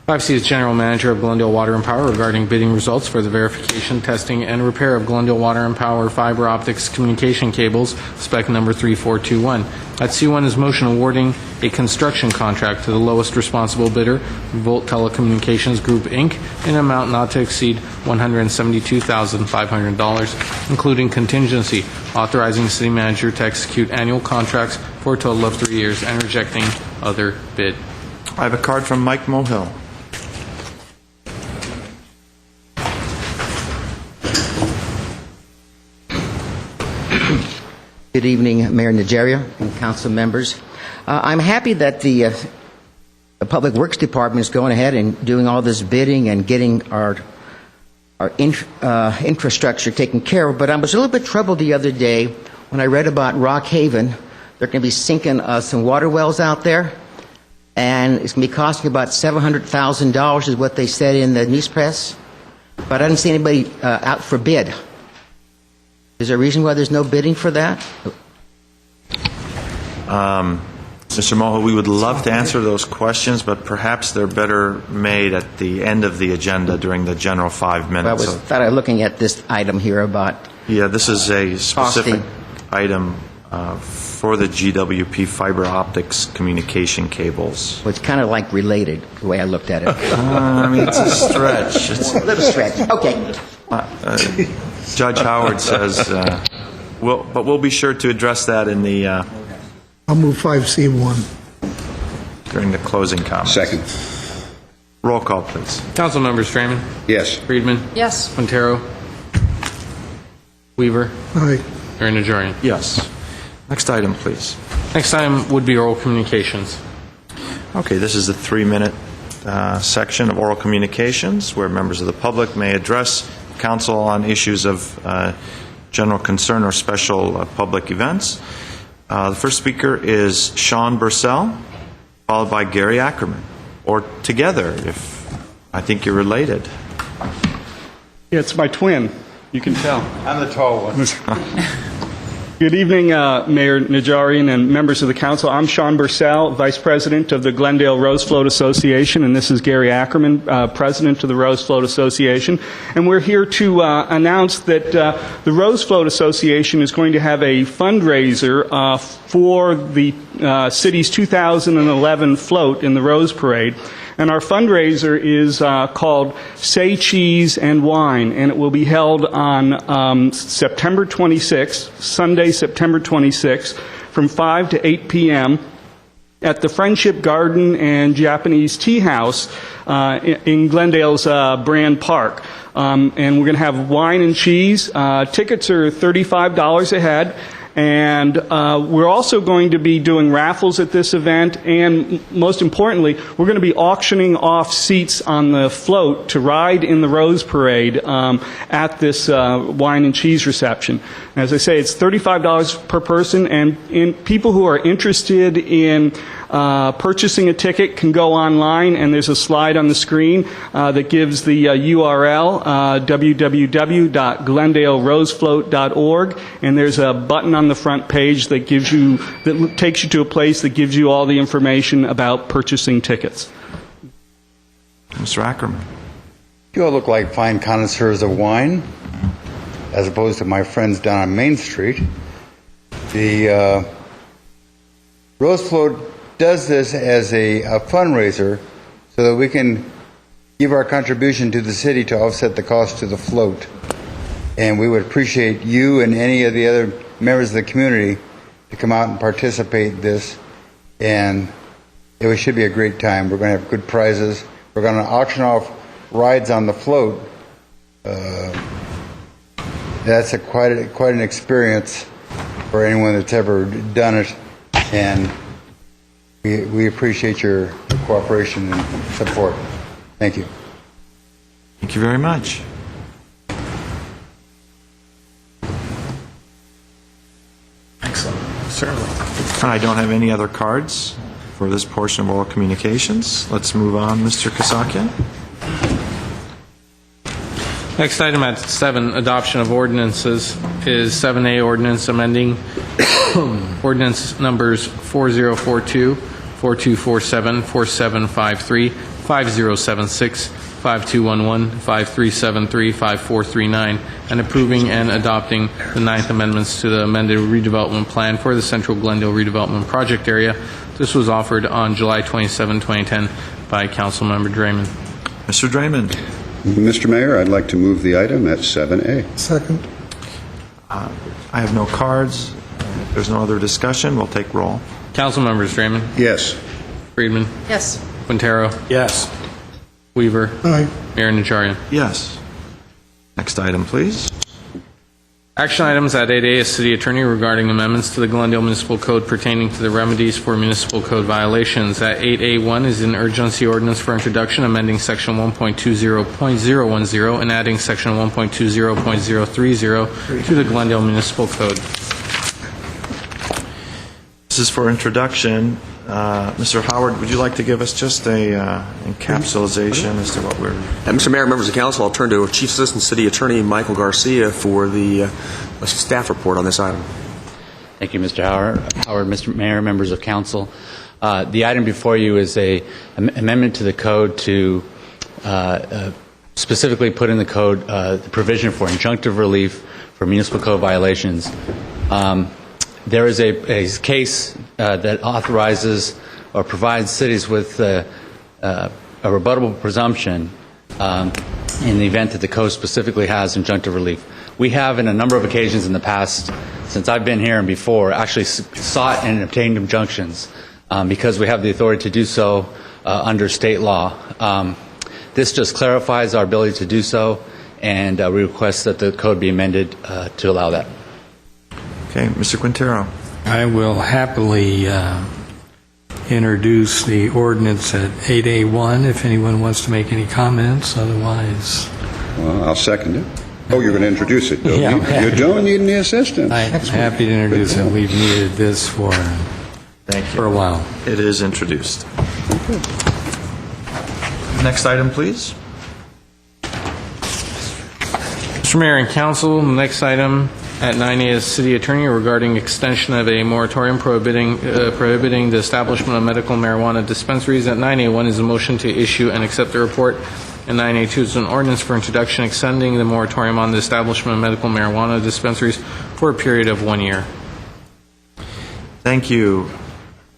5C is General Manager of Glendale Water and Power regarding bidding results for the verification, testing, and repair of Glendale Water and Power fiber optics communication cables, spec number 3421. At C1 is motion awarding a construction contract to the lowest responsible bidder, Volt Telecommunications Group, Inc., in an amount not to exceed $172,500, including contingency, authorizing city manager to execute annual contracts for a total of 3 years, and rejecting other bid. I have a card from Mike Mohill. Good evening, Mayor Najarian and council members. I'm happy that the Public Works Department is going ahead and doing all this bidding and getting our infrastructure taken care of, but I was a little bit troubled the other day when I read about Rock Haven. They're going to be sinking some water wells out there, and it's going to be costing about $700,000 is what they said in the news press, but I didn't see anybody out for bid. Is there a reason why there's no bidding for that? Mr. Mohill, we would love to answer those questions, but perhaps they're better made at the end of the agenda during the general 5 minutes. I thought I was looking at this item here about... Yeah, this is a specific costing. item for the GWP fiber optics communication cables. Well, it's kind of like related, the way I looked at it. I mean, it's a stretch. It's a little stretch. Okay. Judge Howard says, but we'll be sure to address that in the I'll move 5C1. during the closing comments. Second. Roll call, please. Council members: Draymond? Yes. Friedman? Yes. Quintero? Weaver? Aye. Mayor Najarian? Yes. Next item, please. Next item would be oral communications. Okay, this is the 3-minute section of oral communications where members of the public may address council on issues of general concern or special public events. The first speaker is Sean Bursell, followed by Gary Ackerman, or together, if I think you're related. Yeah, it's my twin. You can tell. I'm the tall one. Good evening, Mayor Najarian and members of the council. I'm Sean Bursell, Vice President of the Glendale Rose Float Association, and this is Gary Ackerman, President of the Rose Float Association. And we're here to announce that the Rose Float Association is going to have a fundraiser for the city's 2011 float in the Rose Parade. And our fundraiser is called Say Cheese and Wine, and it will be held on September 26th, Sunday, September 26th, from 5 to 8 p.m. at the Friendship Garden and Japanese Tea House in Glendale's Brand Park. And we're going to have wine and cheese. Tickets are $35 a head. And we're also going to be doing raffles at this event, and most importantly, we're going to be auctioning off seats on the float to ride in the Rose Parade at this wine and cheese reception. As I say, it's $35 per person, and people who are interested in Purchasing a ticket can go online, and there's a slide on the screen that gives the URL, www.glendale-rosefloat.org, and there's a button on the front page that takes you to a place that gives you all the information about purchasing tickets. Mr. Ackerman. You all look like fine connoisseurs of wine, as opposed to my friends down on Main Street. The Rose Float does this as a fundraiser so that we can give our contribution to the city to offset the cost to the float. And we would appreciate you and any of the other members of the community to come out and participate in this. And it should be a great time. We're going to have good prizes. We're going to auction off rides on the float. That's quite an experience for anyone that's ever done it, and we appreciate your cooperation and support. Thank you. Thank you very much. Excellent. Certainly. I don't have any other cards for this portion of oral communications. Let's move on, Mr. Kasakian. Next item at 7, adoption of ordinances, is 7A ordinance amending ordinance numbers 4042, 4247, 4753, 5076, 5211, 5373, 5439, and approving and adopting the 9th amendments to the amended redevelopment plan for the Central Glendale redevelopment project area. This was offered on July 27, 2010 by Councilmember Draymond. Mr. Draymond. Mr. Mayor, I'd like to move the item at 7A. Second. I have no cards. If there's no other discussion, we'll take roll. Councilmembers Draymond. Yes. Friedman. Yes. Quintero. Yes. Weaver. Aye. Mayor Najarian. Yes. Next item, please. Action items at 8A is City Attorney regarding amendments to the Glendale Municipal Code pertaining to the remedies for municipal code violations. At 8A1 is an urgency ordinance for introduction, amending Section 1.20.010 and adding Section 1.20.030 to the Glendale Municipal Code. This is for introduction. Mr. Howard, would you like to give us just a encapsulation as to what we're... Mr. Mayor, members of council, I'll turn to Chief Assistant City Attorney Michael Garcia for the staff report on this item. Thank you, Mr. Howard, Mr. Mayor, members of council. The item before you is an amendment to the code to specifically put in the code the provision for injunctive relief for municipal code violations. There is a case that authorizes or provides cities with a rebuttable presumption in the event that the code specifically has injunctive relief. We have, in a number of occasions in the past, since I've been here and before, actually sought and obtained injunctions because we have the authority to do so under state law. This just clarifies our ability to do so, and we request that the code be amended to allow that. Okay, Mr. Quintero. I will happily introduce the ordinance at 8A1 if anyone wants to make any comments. Otherwise... Well, I'll second it. Oh, you're going to introduce it, don't Yeah, you? You don't need any assistance. I'm happy to introduce it. We've needed this for a while. It is introduced. Next item, please. Mr. Mayor and Council, the next item at 9A is City Attorney regarding extension of a moratorium prohibiting the establishment of medical marijuana dispensaries. At 9A1 is a motion to issue and accept the report. And 9A2 is an ordinance for introduction extending the moratorium on the establishment of medical marijuana dispensaries for a period of 1 year. Thank you.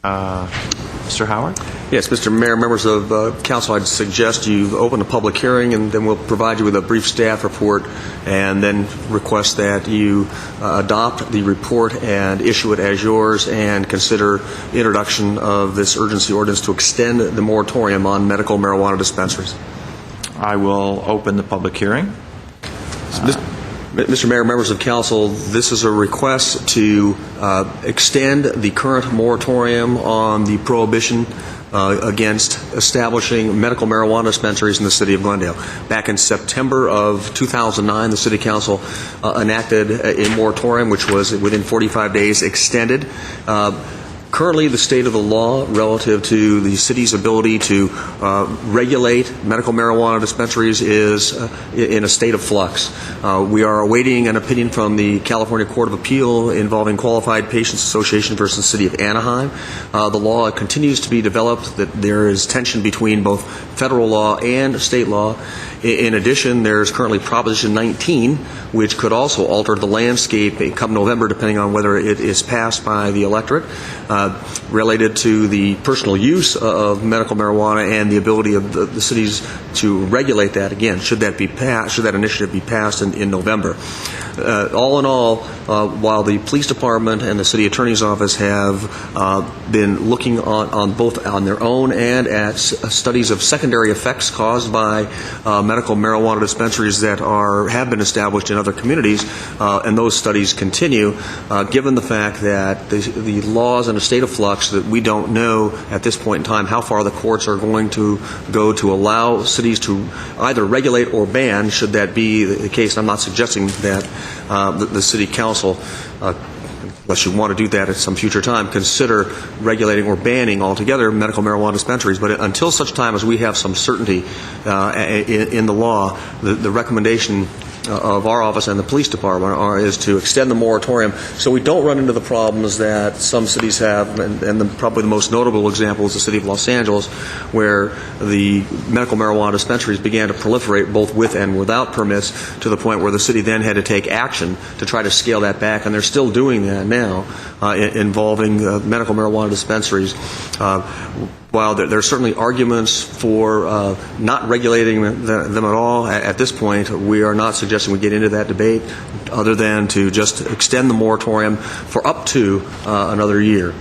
Mr. Howard? Yes, Mr. Mayor, members of council, I'd suggest you open a public hearing, and then we'll provide you with a brief staff report, and then request that you adopt the report and issue it as yours, and consider the introduction of this urgency ordinance to extend the moratorium on medical marijuana dispensaries. I will open the public hearing. Mr. Mayor, members of council, this is a request to extend the current moratorium on the prohibition against establishing medical marijuana dispensaries in the city of Glendale. Back in September of 2009, the City Council enacted a moratorium which was within 45 days extended. Currently, the state of the law relative to the city's ability to regulate medical marijuana dispensaries is in a state of flux. We are awaiting an opinion from the California Court of Appeal involving Qualified Patients Association versus the City of Anaheim. The law continues to be developed, that there is tension between both federal law and state law. In addition, there's currently Proposition 19, which could also alter the landscape come November, depending on whether it is passed by the electorate, related to the personal use of medical marijuana and the ability of the cities to regulate that. Again, should that initiative be passed in November. All in all, while the police department and the city attorney's office have been looking on both on their own and at studies of secondary effects caused by medical marijuana dispensaries that have been established in other communities, and those studies continue, given the fact that the laws in a state of flux, that we don't know at this point in time how far the courts are going to go to allow cities to either regulate or ban, should that be the case. I'm not suggesting that the city council, unless you want to do that at some future time, consider regulating or banning altogether medical marijuana dispensaries. But until such time as we have some certainty in the law, the recommendation of our office and the police department is to extend the moratorium so we don't run into the problems that some cities have, and probably the most notable example is the city of Los Angeles, where the medical marijuana dispensaries began to proliferate both with and without permits, to the point where the city then had to take action to try to scale that back, and they're still doing that now, involving medical marijuana dispensaries. While there are certainly arguments for not regulating them at all, at this point, we are not suggesting we get into that debate, other than to just extend the moratorium for up to another year.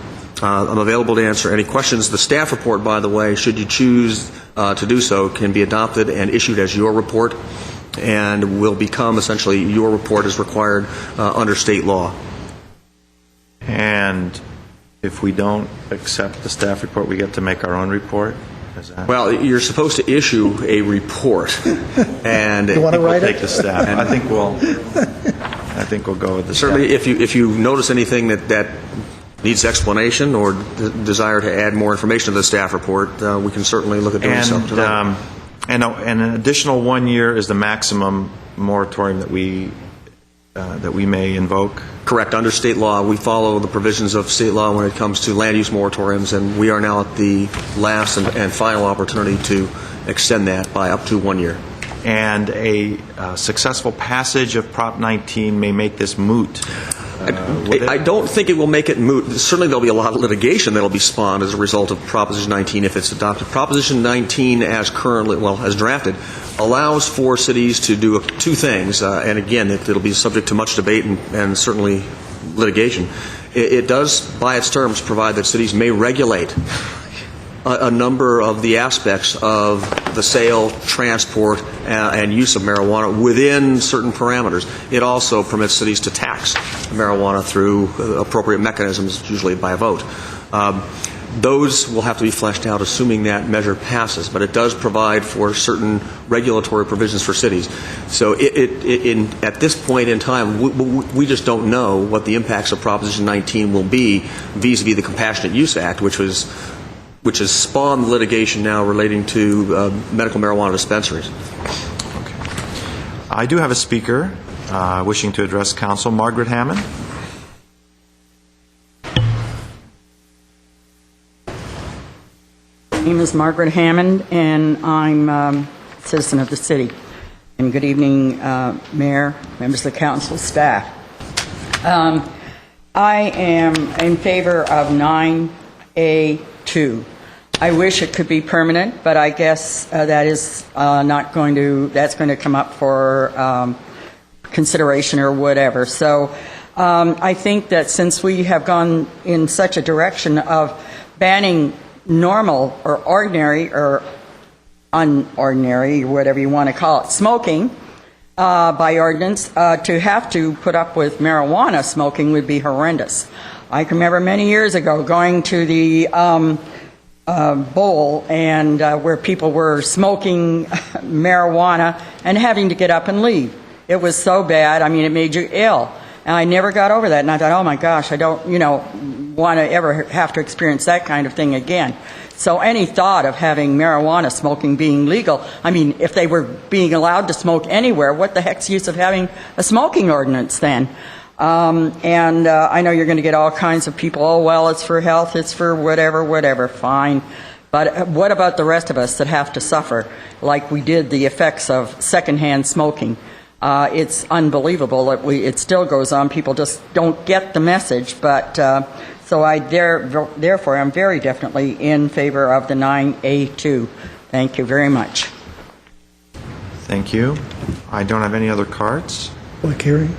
I'm available to answer any questions. The staff report, by the way, should you choose to do so, can be adopted and issued as your report, and will become essentially your report as required under state law. And if we don't accept the staff report, we get to make our own report? Well, you're supposed to issue a report, and You want to write take it? the staff. I think we'll go with the certainly staff. if you notice anything that needs explanation or desire to add more information to the staff report, we can certainly look at doing something to that. And an additional 1 year is the maximum moratorium that we may invoke? Correct. Under state law, we follow the provisions of state law when it comes to land use moratoriums, and we are now at the last and final opportunity to extend that by up to 1 year. And a successful passage of Prop 19 may make this moot. I don't think it will make it moot. Certainly there'll be a lot of litigation that'll be spawned as a result of Proposition 19 if it's adopted. Proposition 19, as drafted, allows for cities to do two things, and again, it'll be subject to much debate and certainly litigation. It does, by its terms, provide that cities may regulate a number of the aspects of the sale, transport, and use of marijuana within certain parameters. It also permits cities to tax marijuana through appropriate mechanisms, usually by a vote. Those will have to be fleshed out, assuming that measure passes, but it does provide for certain regulatory provisions for cities. So at this point in time, we just don't know what the impacts of Proposition 19 will be vis-a-vis the Compassionate Use Act, which has spawned litigation now relating to medical marijuana dispensaries. Okay. I do have a speaker wishing to address Council, Margaret Hammond. My name is Margaret Hammond, and I'm a citizen of the city. And good evening, Mayor, members of the council, staff. I am in favor of 9A2. I wish it could be permanent, but I guess that is not going to. That's going to come up for consideration or whatever. So I think that since we have gone in such a direction of banning normal or ordinary or unordinary, whatever you want to call it, smoking by ordinance, to have to put up with marijuana smoking would be horrendous. I can remember many years ago going to the bowl and where people were smoking marijuana and having to get up and leave. It was so bad. I mean, it made you ill. And I never got over that. And I thought, oh my gosh, I don't, want to ever have to experience that kind of thing again. So any thought of having marijuana smoking being legal, I mean, if they were being allowed to smoke anywhere, what the heck's the use of having a smoking ordinance then? I know you're going to get all kinds of people, oh, well, it's for health, it's for whatever, fine. But what about the rest of us that have to suffer, like we did, the effects of secondhand smoking? It's unbelievable that it still goes on. People just don't get the message. But therefore, I'm very definitely in favor of the 9A2. Thank you very much. Thank you. I don't have any other cards. Public hearing.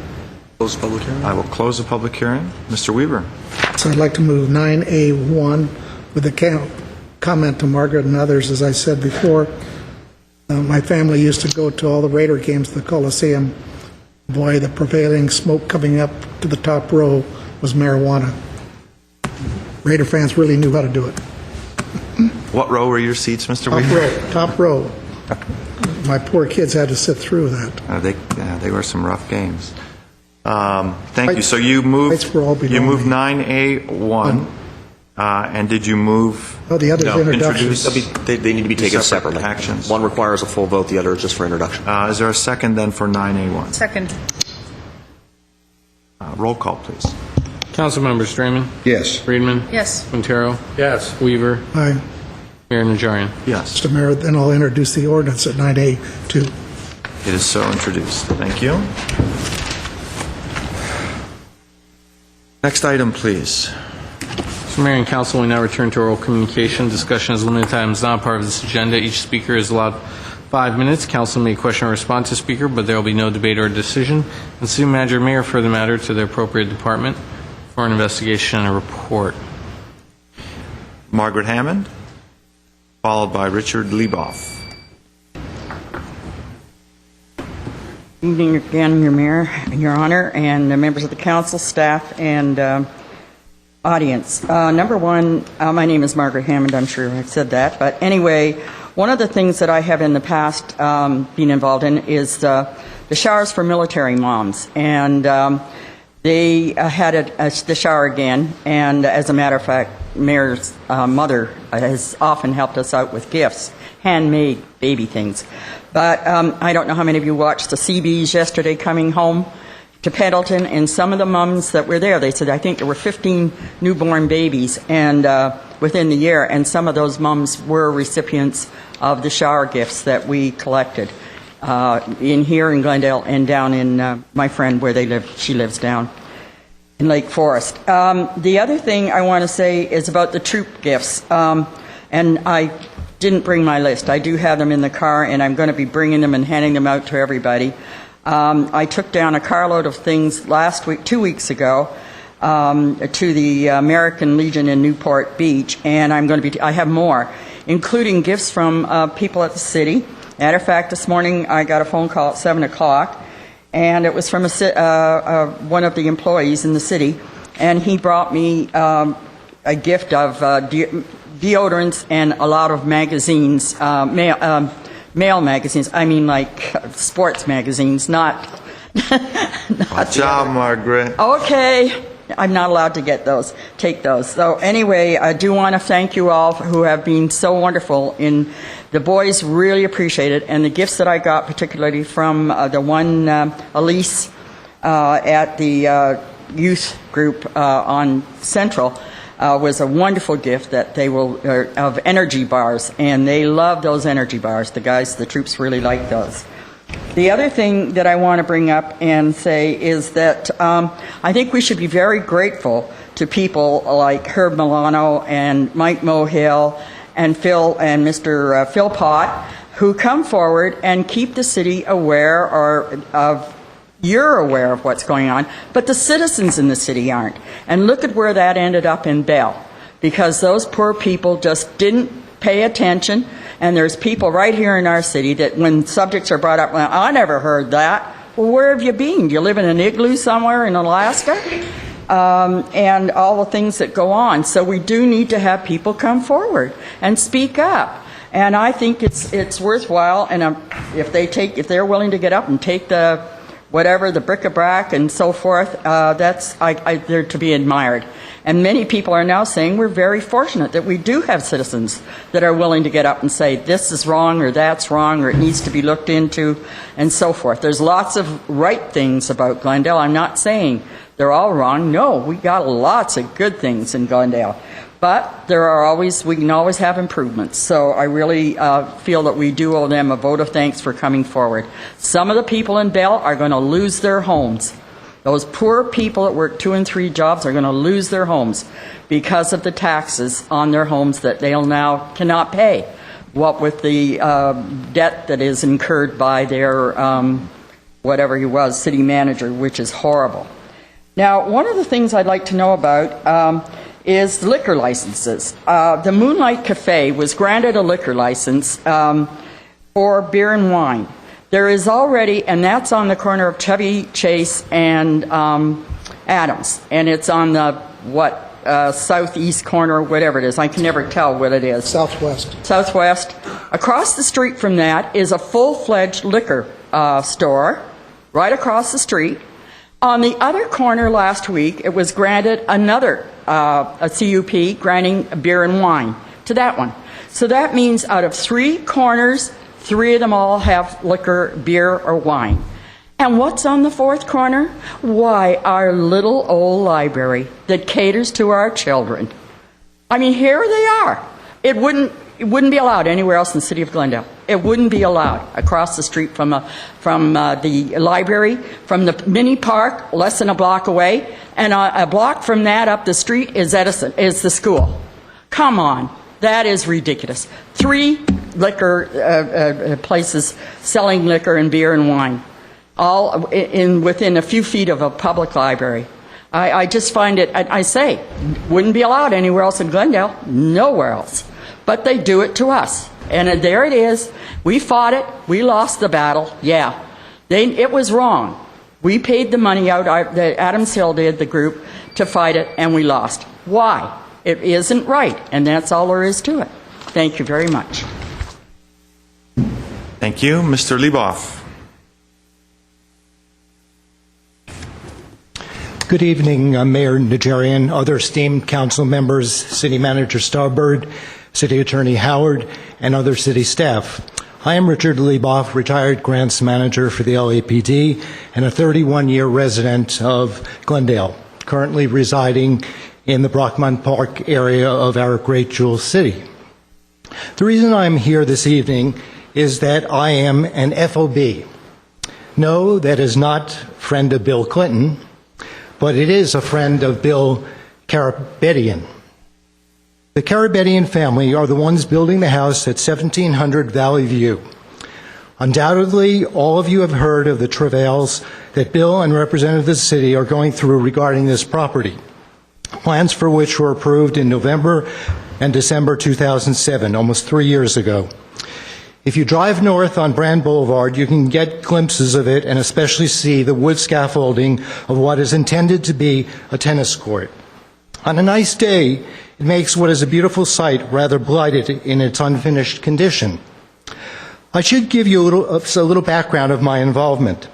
Close the public hearing. I will close the public hearing. Mr. Weaver. So I'd like to move 9A1 with a comment to Margaret and others. As I said before, my family used to go to all the Raider games at the Coliseum. Boy, the prevailing smoke coming up to the top row was marijuana. Raider fans really knew how to do it. What row were your seats, Mr. Weaver? Top row. My poor kids had to sit through that. They were some rough games. Thank you. So you moved 9A1. And did you move? Oh, the other's introductions. They need to be taken separately. Actions. One requires a full vote, the other is just for introduction. Is there a second then for 9A1? Second. Roll call, please. Councilmembers Draymond? Yes. Friedman? Yes. Quintero? Yes. Weaver? Aye. Mayor Najarian? Yes. Mr. Mayor, then I'll introduce the ordinance at 9A2. It is so introduced. Thank you. Next item, please. Mr. Mayor and Council, we now return to oral communication. Discussion is limited time, is not part of this agenda. Each speaker is allowed 5 minutes. Council may question or respond to speaker, but there will be no debate or decision. And City Manager may refer the matter to the appropriate department for an investigation and a report. Margaret Hammond, followed by Richard Lieboff. Good evening again, Your Mayor, Your Honor, and members of the council, staff, and audience. Number one, my name is Margaret Hammond. I'm sure I've said that. But anyway, one of the things that I have in the past been involved in is the showers for military moms. And they had the shower again. And as a matter of fact, Mayor's mother has often helped us out with gifts, handmade baby things. But I don't know how many of you watched the CBs yesterday coming home to Pendleton, and some of the mums that were there, they said, I think there were 15 newborn babies and within the year, and some of those mums were recipients of the shower gifts that we collected in here in Glendale and down in my friend where they live. She lives down in Lake Forest. The other thing I want to say is about the troop gifts, and I didn't bring my list. I do have them in the car, and I'm going to be bringing them and handing them out to everybody. I took down a carload of things last week, 2 weeks ago, to the American Legion in Newport Beach, and I have more, including gifts from people at the city. Matter of fact, this morning I got a phone call at 7 o'clock, and it was from one of the employees in the city, and he brought me a gift of deodorants and a lot of magazines, male magazines. I mean, like sports magazines, not. Good job, Margaret. Okay, I'm not allowed to take those. So anyway, I do want to thank you all who have been so wonderful. The boys really appreciate it, and the gifts that I got, particularly from the one Elise at the youth group on Central. Was a wonderful gift that they will of energy bars, and they love those energy bars. The troops really like those. The other thing that I want to bring up and say is that I think we should be very grateful to people like Herb Milano and Mike Mohill and Phil and Mr. Phil Pott, who come forward and keep the city aware you're aware of what's going on, but the citizens in the city aren't. And look at where that ended up in Bell, because those poor people just didn't pay attention, and there's people right here in our city that when subjects are brought up, well, I never heard that. Well, where have you been? Do you live in an igloo somewhere in Alaska? And all the things that go on. So we do need to have people come forward and speak up. And I think it's worthwhile, and if they're willing to get up and take the whatever, the bric-a-brac and so forth, they're to be admired. And many people are now saying we're very fortunate that we do have citizens that are willing to get up and say this is wrong or that's wrong or it needs to be looked into and so forth. There's lots of right things about Glendale. I'm not saying they're all wrong. No, we got lots of good things in Glendale. But we can always have improvements. So I really feel that we do owe them a vote of thanks for coming forward. Some of the people in Bell are going to lose their homes. Those poor people that work 2 and 3 jobs are going to lose their homes because of the taxes on their homes that they'll now cannot pay. What with the debt that is incurred by their, whatever he was, city manager, which is horrible. Now, one of the things I'd like to know about is the liquor licenses. The Moonlight Cafe was granted a liquor license for beer and wine. There is already, and that's on the corner of Chevy Chase and Adams, and it's on the, southeast corner, whatever it is. I can never tell what it is. Southwest. Southwest. Across the street from that is a full-fledged liquor store, right across the street. On the other corner last week, it was granted another a CUP granting beer and wine to that one. So that means out of 3 corners, 3 of them all have liquor, beer, or wine. And what's on the 4th corner? Why, our little old library that caters to our children. I mean, here they are. It wouldn't be allowed anywhere else in the city of Glendale. It wouldn't be allowed across the street from the library, from the mini park, less than a block away, and a block from that up the street is Edison, is the school. Come on, that is ridiculous. 3 liquor places selling liquor and beer and wine, all within a few feet of a public library. I just find it. I say, wouldn't be allowed anywhere else in Glendale, nowhere else. But they do it to us. And there it is. We fought it. We lost the battle. Yeah. It was wrong. We paid the money out, Adams Hill did, the group, to fight it, and we lost. Why? It isn't right, and that's all there is to it. Thank you very much. Thank you. Mr. Leboff. Good evening, Mayor Najarian, other esteemed council members, City Manager Starbird, City Attorney Howard, and other city staff. I am Richard Leboff, retired grants manager for the LAPD and a 31-year resident of Glendale, currently residing in the Brockmont Park area of our great jewel city. The reason I'm here this evening is that I am an FOB. No, that is not friend of Bill Clinton, but it is a friend of Bill Carabedian. The Carabedian family are the ones building the house at 1700 Valley View. Undoubtedly, all of you have heard of the travails that Bill and representatives of the city are going through regarding this property, plans for which were approved in November and December 2007, almost 3 years ago. If you drive north on Brand Boulevard, you can get glimpses of it and especially see the wood scaffolding of what is intended to be a tennis court. On a nice day, it makes what is a beautiful site rather blighted in its unfinished condition. I should give you a little background of my involvement.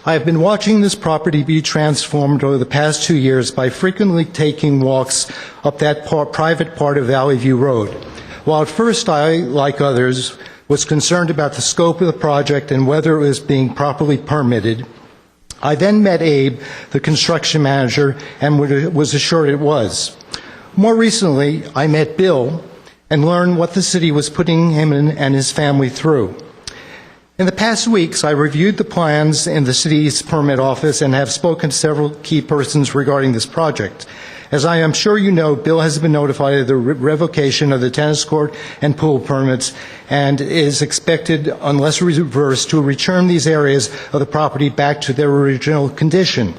I have been watching this property be transformed over the past 2 years by frequently taking walks up that private part of Valley View Road. While at first I, like others, was concerned about the scope of the project and whether it was being properly permitted, I then met Abe, the construction manager, and was assured it was. More recently, I met Bill and learned what the city was putting him and his family through. In the past weeks, I reviewed the plans in the city's permit office and have spoken to several key persons regarding this project. As I am sure you know, Bill has been notified of the revocation of the tennis court and pool permits and is expected, unless reversed, to return these areas of the property back to their original condition.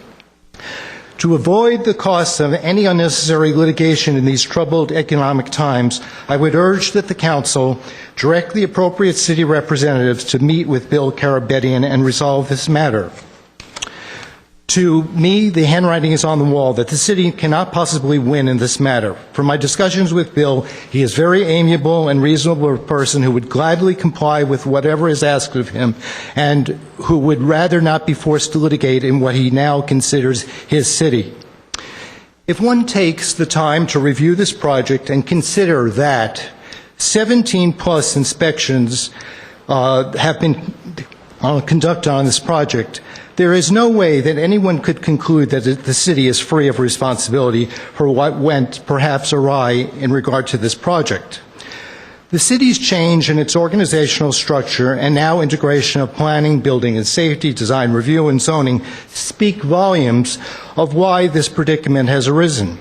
To avoid the costs of any unnecessary litigation in these troubled economic times, I would urge that the Council direct the appropriate city representatives to meet with Bill Carabedian and resolve this matter. To me, the handwriting is on the wall that the city cannot possibly win in this matter. From my discussions with Bill, he is a very amiable and reasonable person who would gladly comply with whatever is asked of him and who would rather not be forced to litigate in what he now considers his city. If one takes the time to review this project and consider that 17+ inspections have been conducted on this project, there is no way that anyone could conclude that the city is free of responsibility for what went perhaps awry in regard to this project. The city's change in its organizational structure and now integration of planning, building and safety, design review and zoning speak volumes of why this predicament has arisen.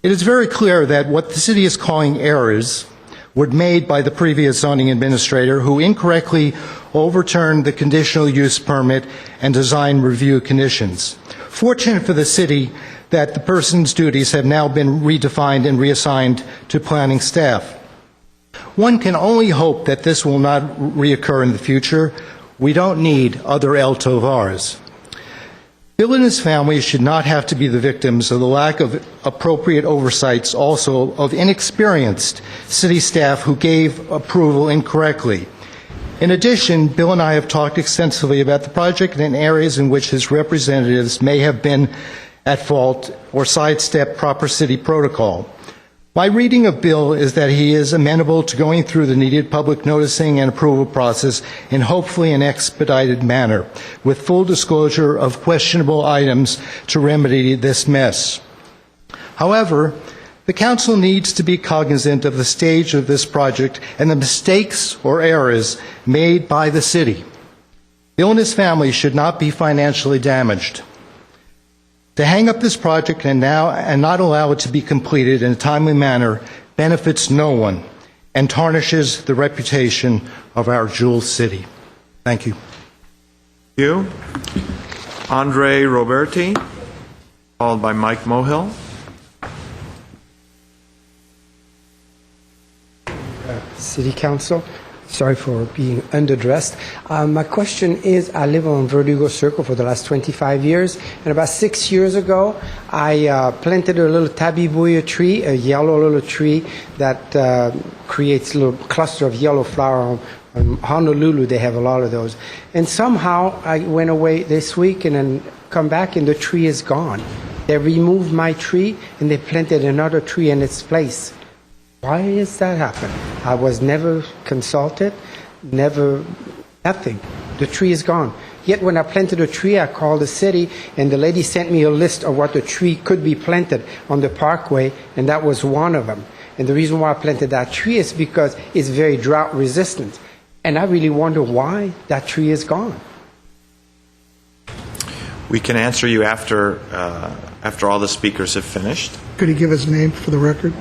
It is very clear that what the city is calling errors were made by the previous zoning administrator who incorrectly overturned the conditional use permit and design review conditions. Fortunate for the city that the person's duties have now been redefined and reassigned to planning staff. One can only hope that this will not reoccur in the future. We don't need other El Tovars. Bill and his family should not have to be the victims of the lack of appropriate oversights, also of inexperienced city staff who gave approval incorrectly. In addition, Bill and I have talked extensively about the project and areas in which his representatives may have been at fault or sidestepped proper city protocol. My reading of Bill is that he is amenable to going through the needed public noticing and approval process in hopefully an expedited manner, with full disclosure of questionable items to remedy this mess. However, the Council needs to be cognizant of the stage of this project and the mistakes or errors made by the city. Bill and his family should not be financially damaged. To hang up this project and not allow it to be completed in a timely manner benefits no one and tarnishes the reputation of our jewel city. Thank you. Thank you. Andre Roberti, followed by Mike Mohill. City Council. Sorry for being underdressed. My question is, I live on Verdugo Circle for the last 25 years, and about 6 years ago, I planted a little tabibuya tree, a yellow little tree that creates a little cluster of yellow flower. On Honolulu, they have a lot of those. And somehow, I went away this week and then come back, and the tree is gone. They removed my tree, and they planted another tree in its place. Why is that happen? I was never consulted, nothing. The tree is gone. Yet when I planted a tree, I called the city, and the lady sent me a list of what the tree could be planted on the parkway, and that was one of them. And the reason why I planted that tree is because it's very drought resistant. And I really wonder why that tree is gone. We can answer you after all the speakers have finished. Could he give his name for the record?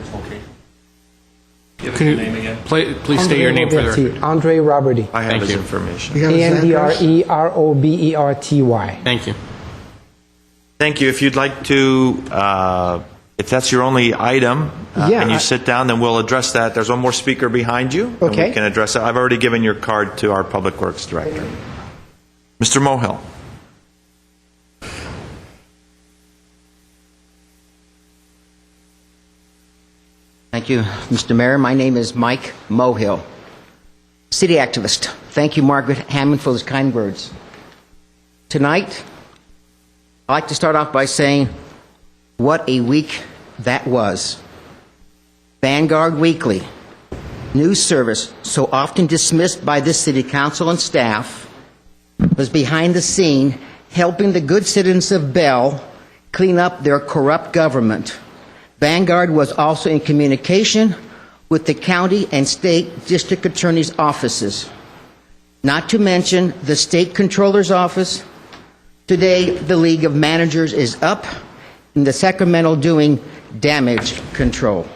Can you name again? Please state your name for the record. Andre Roberti. I have his information. Andreroberty. Thank you. Thank you. If you'd like to, if that's your only item, and you sit down, then we'll address that. There's one more speaker behind you, and we can address that. I've already given your card to our Public Works Director. Mr. Mohill. Thank you, Mr. Mayor. My name is Mike Mohill, city activist. Thank you, Margaret Hammond, for those kind words. Tonight, I'd like to start off by saying what a week that was. Vanguard Weekly, news service so often dismissed by this city council and staff, was behind the scene helping the good citizens of Bell clean up their corrupt government. Vanguard was also in communication with the county and state district attorney's offices, not to mention the state controller's office. Today, the League of Managers is up in the Sacramento doing damage control.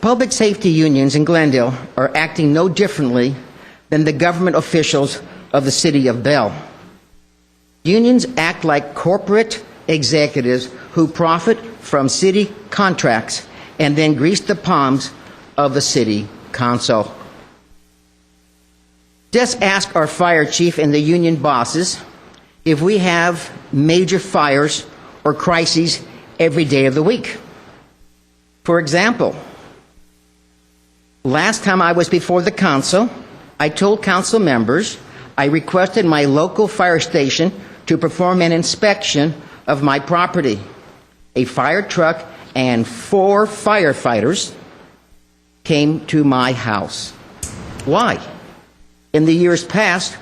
Public safety unions in Glendale are acting no differently than the government officials of the city of Bell. Unions act like corporate executives who profit from city contracts and then grease the palms of the city council. Just ask our fire chief and the union bosses if we have major fires or crises every day of the week. For example, last time I was before the council, I told council members I requested my local fire station to perform an inspection of my property. A fire truck and 4 firefighters came to my house. Why? In the years past,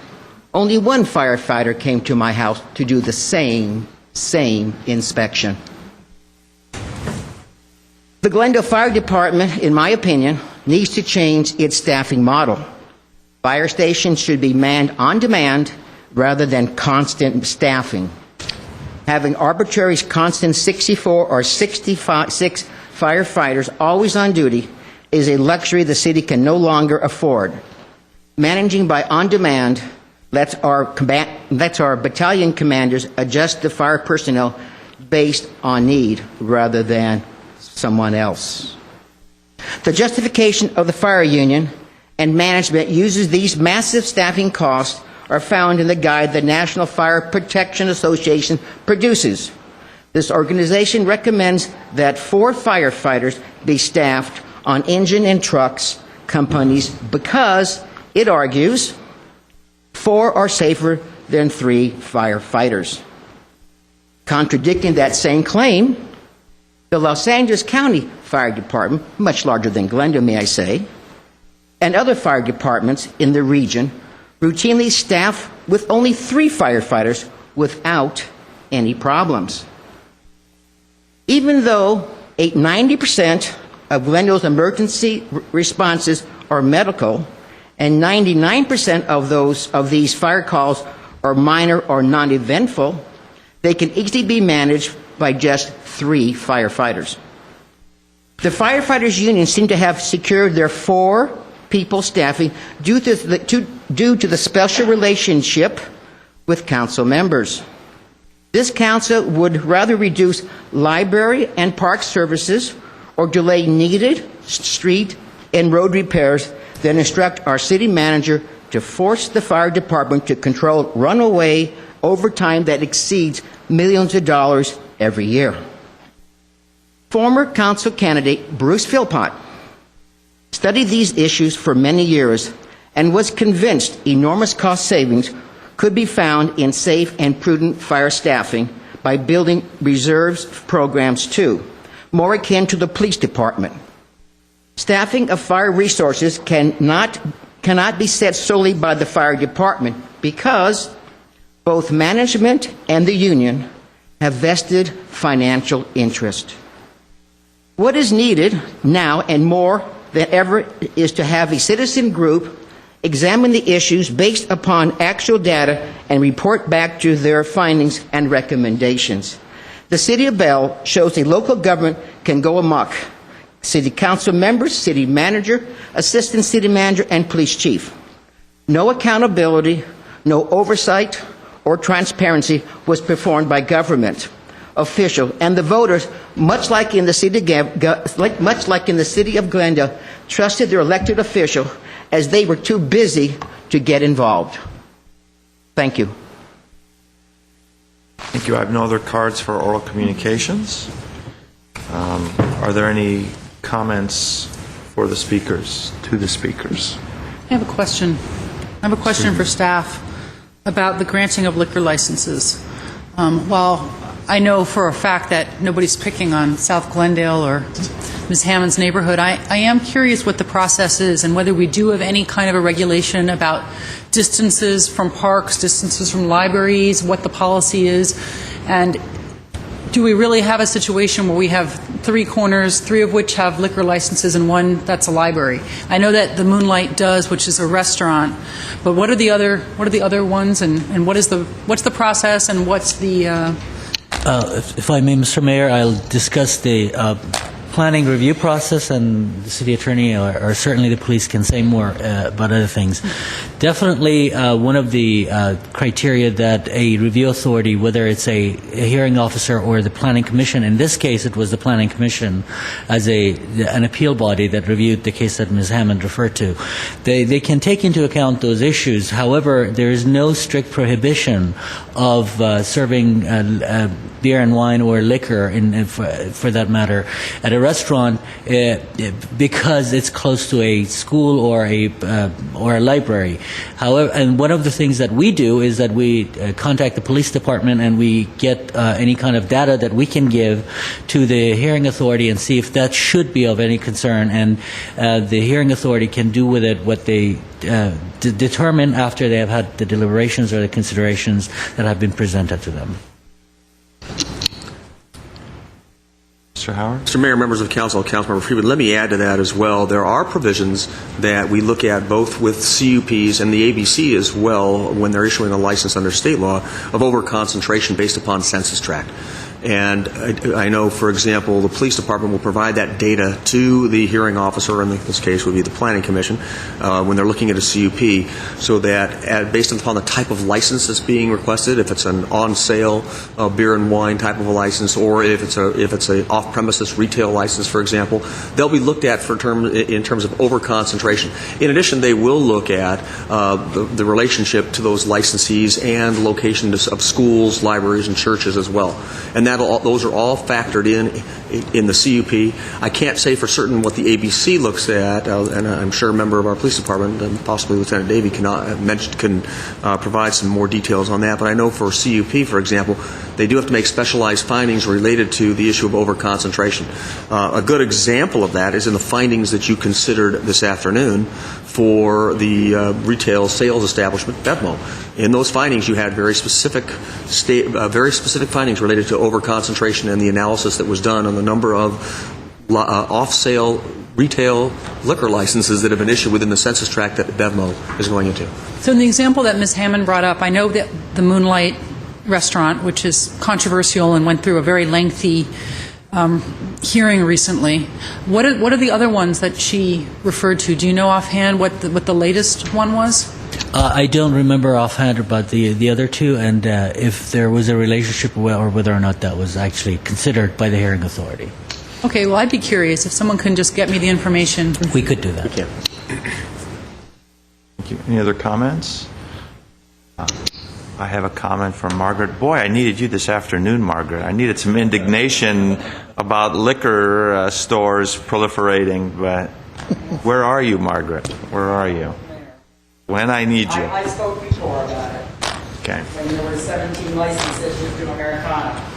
only 1 firefighter came to my house to do the same inspection. The Glendale Fire Department, in my opinion, needs to change its staffing model. Fire stations should be manned on demand rather than constant staffing. Having arbitrary constant 64 or 66 firefighters always on duty is a luxury the city can no longer afford. Managing by on demand lets our battalion commanders adjust the fire personnel based on need rather than someone else. The justification of the fire union and management uses these massive staffing costs are found in the guide the National Fire Protection Association produces. This organization recommends that 4 firefighters be staffed on engine and trucks companies because, it argues, 4 are safer than 3 firefighters. Contradicting that same claim, the Los Angeles County Fire Department, much larger than Glendale, may I say, and other fire departments in the region routinely staff with only 3 firefighters without any problems. Even though 90% of Glendale's emergency responses are medical, and 99% of these fire calls are minor or non-eventful, they can easily be managed by just 3 firefighters. The firefighters union seem to have secured their 4 people staffing due to the special relationship with council members. This council would rather reduce library and park services or delay needed street and road repairs than instruct our city manager to force the fire department to control runaway overtime that exceeds millions of dollars every year. Former council candidate Bruce Philpott studied these issues for many years and was convinced enormous cost savings could be found in safe and prudent fire staffing by building reserves programs too, more akin to the police department. Staffing of fire resources cannot be set solely by the fire department because both management and the union have vested financial interest. What is needed now and more than ever is to have a citizen group examine the issues based upon actual data and report back to their findings and recommendations. The City of Bell shows a local government can go amok. City council members, city manager, assistant city manager, and police chief. No accountability, no oversight, or transparency was performed by government official, and the voters, much like in the city of Glendale, trusted their elected official as they were too busy to get involved. Thank you. Thank you. I have no other cards for oral communications. Are there any comments for the speakers, to the speakers? I have a question. I have a question for staff about the granting of liquor licenses. While I know for a fact that nobody's picking on South Glendale or Ms. Hammond's neighborhood, I am curious what the process is and whether we do have any kind of a regulation about distances from parks, distances from libraries, what the policy is, and do we really have a situation where we have 3 corners, 3 of which have liquor licenses and 1 that's a library? I know that the Moonlight does, which is a restaurant, but what are the other ones, and what's the process, and what's the If I may, Mr. Mayor, I'll discuss the planning review process, and the city attorney or certainly the police can say more about other things. Definitely one of the criteria that a review authority, whether it's a hearing officer or the planning commission, in this case it was the planning commission as an appeal body that reviewed the case that Ms. Hammond referred to, they can take into account those issues. However, there is no strict prohibition of serving beer and wine or liquor, for that matter, at a restaurant because it's close to a school or a library. However, and one of the things that we do is that we contact the police department and we get any kind of data that we can give to the hearing authority and see if that should be of any concern, and the hearing authority can do with it what they determine after they have had the deliberations or the considerations that have been presented to them. Mr. Howard? Mr. Mayor, members of council, Councilmember Freeman, let me add to that as well. There are provisions that we look at both with CUPs and the ABC as well when they're issuing a license under state law of over-concentration based upon census tract. And I know, for example, the police department will provide that data to the hearing officer, in this case would be the planning commission, when they're looking at a CUP, so that based upon the type of license that's being requested, if it's an on-sale beer and wine type of a license, or if it's a off-premises retail license, for example, they'll be looked at in terms of over-concentration. In addition, they will look at the relationship to those licensees and locations of schools, libraries, and churches as well. And those are all factored in the CUP. I can't say for certain what the ABC looks at, and I'm sure a member of our police department, and possibly Lieutenant Davey, can provide some more details on that. But I know for CUP, for example, they do have to make specialized findings related to the issue of over-concentration. A good example of that is in the findings that you considered this afternoon for the retail sales establishment, Bevmo. In those findings, you had very specific findings related to over-concentration and the analysis that was done on the number of off-sale retail liquor licenses that have been issued within the census tract that Bevmo is going into. So in the example that Ms. Hammond brought up, I know that the Moonlight restaurant, which is controversial and went through a very lengthy hearing recently. What are the other ones that she referred to? Do you know offhand what the latest one was? I don't remember offhand about the other two, and if there was a relationship or whether or not that was actually considered by the hearing authority. Okay, well, I'd be curious if someone can just get me the information. We could do that. We can. Thank you. Any other comments? I have a comment from Margaret. Boy, I needed you this afternoon, Margaret. I needed some indignation about liquor stores proliferating, but where are you, Margaret? Where are you? When I need you. I spoke before about it. Okay. When there were 17 licenses used in Americana.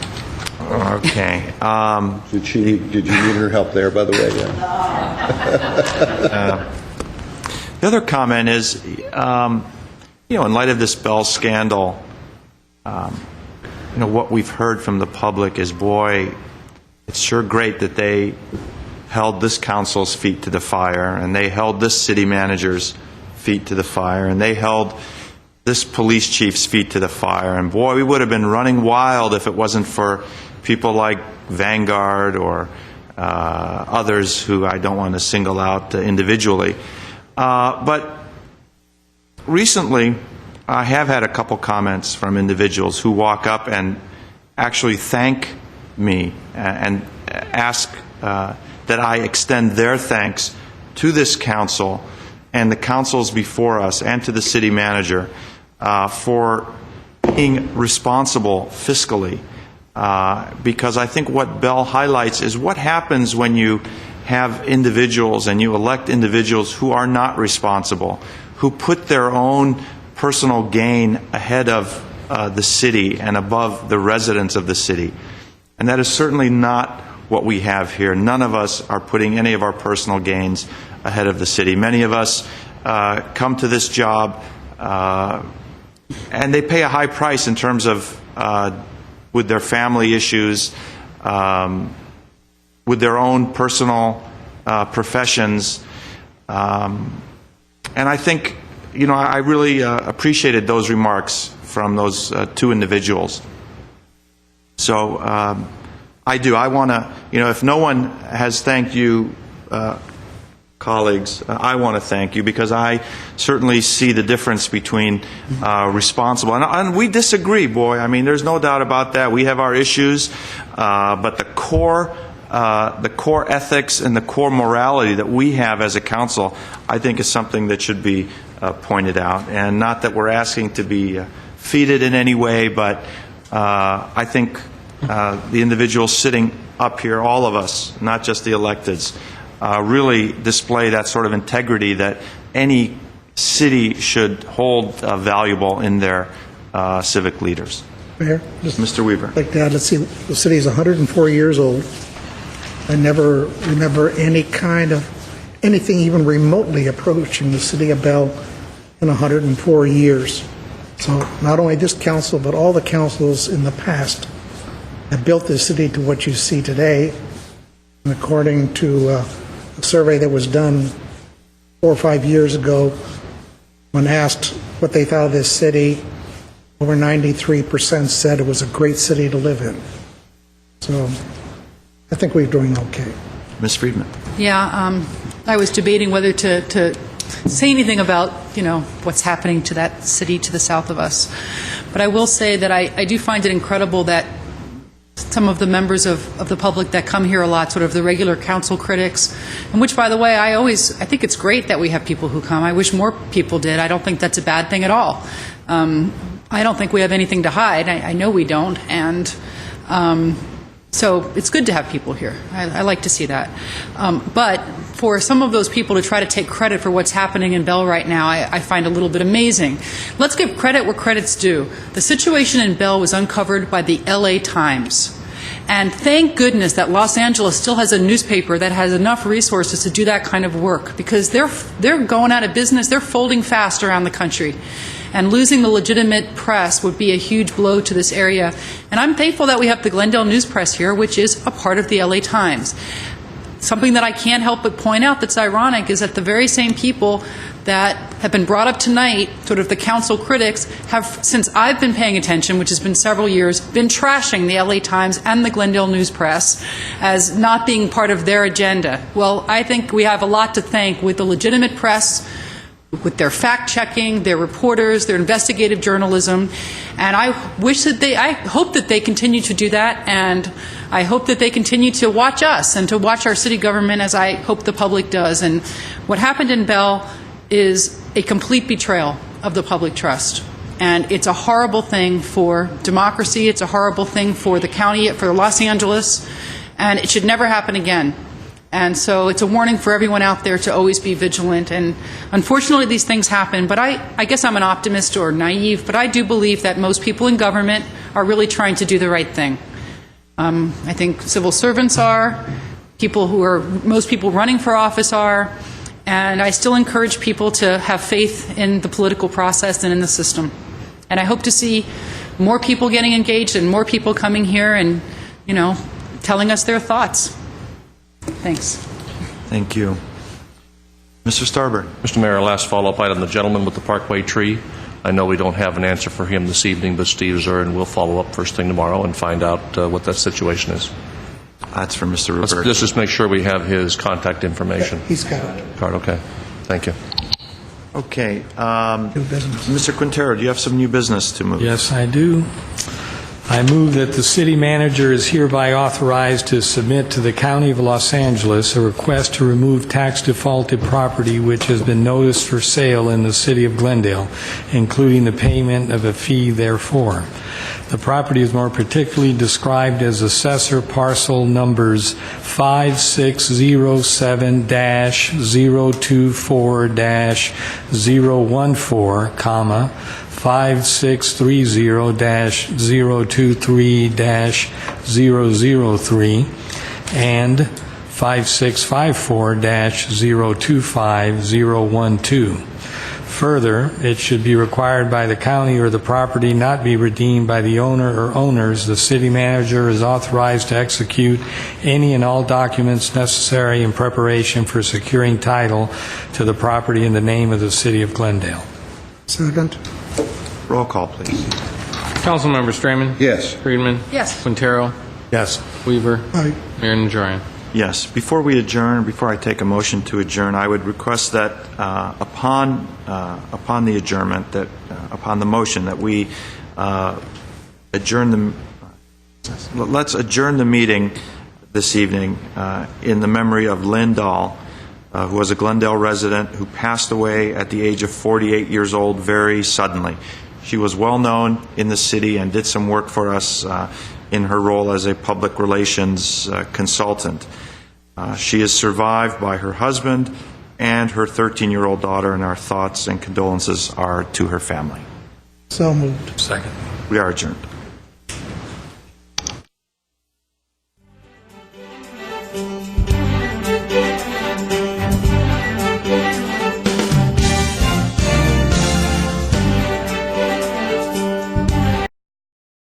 Okay. Did you need her help there, by the way? Yeah. The other comment is, in light of this Bell scandal, what we've heard from the public is, boy, it's sure great that they held this council's feet to the fire, and they held this city manager's feet to the fire, and they held this police chief's feet to the fire. And boy, we would have been running wild if it wasn't for people like Vanguard or others who I don't want to single out individually. But recently, I have had a couple comments from individuals who walk up and actually thank me and ask that I extend their thanks to this council and the councils before us and to the city manager for being responsible fiscally. Because I think what Bell highlights is what happens when you have individuals and you elect individuals who are not responsible, who put their own personal gain ahead of the city and above the residents of the city. And that is certainly not what we have here. None of us are putting any of our personal gains ahead of the city. Many of us come to this job and they pay a high price in terms of with their family issues, with their own personal professions. And I think, I really appreciated those remarks from those two individuals. So I do. I want to, if no one has thanked you, colleagues, I want to thank you because I certainly see the difference between responsible and we disagree, boy. I mean, there's no doubt about that. We have our issues, but the core ethics and the core morality that we have as a council, I think, is something that should be pointed out. And not that we're asking to be feted in any way, but I think the individuals sitting up here, all of us, not just the electeds, really display that sort of integrity that any city should hold valuable in their civic leaders. Mayor? Just Mr. Weaver. like that, let's see, the city is 104 years old. I never remember anything even remotely approaching the city of Bell in 104 years. So not only this council, but all the councils in the past have built this city to what you see today. And according to a survey that was done 4 or 5 years ago, when asked what they thought of this city, over 93% said it was a great city to live in. So I think we're doing okay. Ms. Friedman. Yeah, I was debating whether to say anything about, what's happening to that city to the south of us. But I will say that I do find it incredible that some of the members of the public that come here a lot, sort of the regular council critics, and which, by the way, I think it's great that we have people who come. I wish more people did. I don't think that's a bad thing at all. I don't think we have anything to hide. I know we don't, and so it's good to have people here. I like to see that. But for some of those people to try to take credit for what's happening in Bell right now, I find a little bit amazing. Let's give credit where credit's due. The situation in Bell was uncovered by the LA Times. And thank goodness that Los Angeles still has a newspaper that has enough resources to do that kind of work, because they're going out of business. They're folding fast around the country. And losing the legitimate press would be a huge blow to this area. And I'm thankful that we have the Glendale News Press here, which is a part of the LA Times. Something that I can't help but point out that's ironic is that the very same people that have been brought up tonight, sort of the council critics, have, since I've been paying attention, which has been several years, been trashing the LA Times and the Glendale News Press as not being part of their agenda. Well, I think we have a lot to thank with the legitimate press, with their fact-checking, their reporters, their investigative journalism, and I hope that they continue to do that, and I hope that they continue to watch us and to watch our city government, as I hope the public does. And what happened in Bell is a complete betrayal of the public trust, and it's a horrible thing for democracy. It's a horrible thing for the county, for Los Angeles, and it should never happen again. And so it's a warning for everyone out there to always be vigilant. And unfortunately, these things happen. But I guess I'm an optimist or naive, but I do believe that most people in government are really trying to do the right thing. I think civil servants are, most people running for office are, and I still encourage people to have faith in the political process and in the system. And I hope to see more people getting engaged and more people coming here and, telling us their thoughts. Thanks. Thank you. Mr. Starbird. Mr. Mayor, last follow-up item, the gentleman with the Parkway tree. I know we don't have an answer for him this evening, but Steve Zurin will follow up first thing tomorrow and find out what that situation is. That's for Mr. Rupert. Let's just make sure we have his contact information. Yeah, he's got it. Card, okay. Thank you. Okay. New business. Mr. Quintero, do you have some new business to move? Yes, I do. I move that the city manager is hereby authorized to submit to the County of Los Angeles a request to remove tax defaulted property which has been noticed for sale in the city of Glendale, including the payment of a fee therefor. The property is more particularly described as assessor parcel numbers 5607-024-014, 5630-023-003 and 5654-025-012. Further, it should be required by the county or the property not be redeemed by the owner or owners. The city manager is authorized to execute any and all documents necessary in preparation for securing title to the property in the name of the city of Glendale. Second. Roll call, please. Councilmember Strayman? Yes. Friedman? Yes. Quintero? Yes. Weaver. Aye. Mayor Najarian. Yes. Before we adjourn, before I take a motion to adjourn, I would request that upon the adjournment, that upon the motion, that we adjourn the. Let's adjourn the meeting this evening in the memory of Lynn Dahl, who was a Glendale resident who passed away at the age of 48 years old very suddenly. She was well known in the city and did some work for us in her role as a public relations consultant. She is survived by her husband and her 13-year-old daughter, and our thoughts and condolences are to her family. So moved. Second. We are adjourned.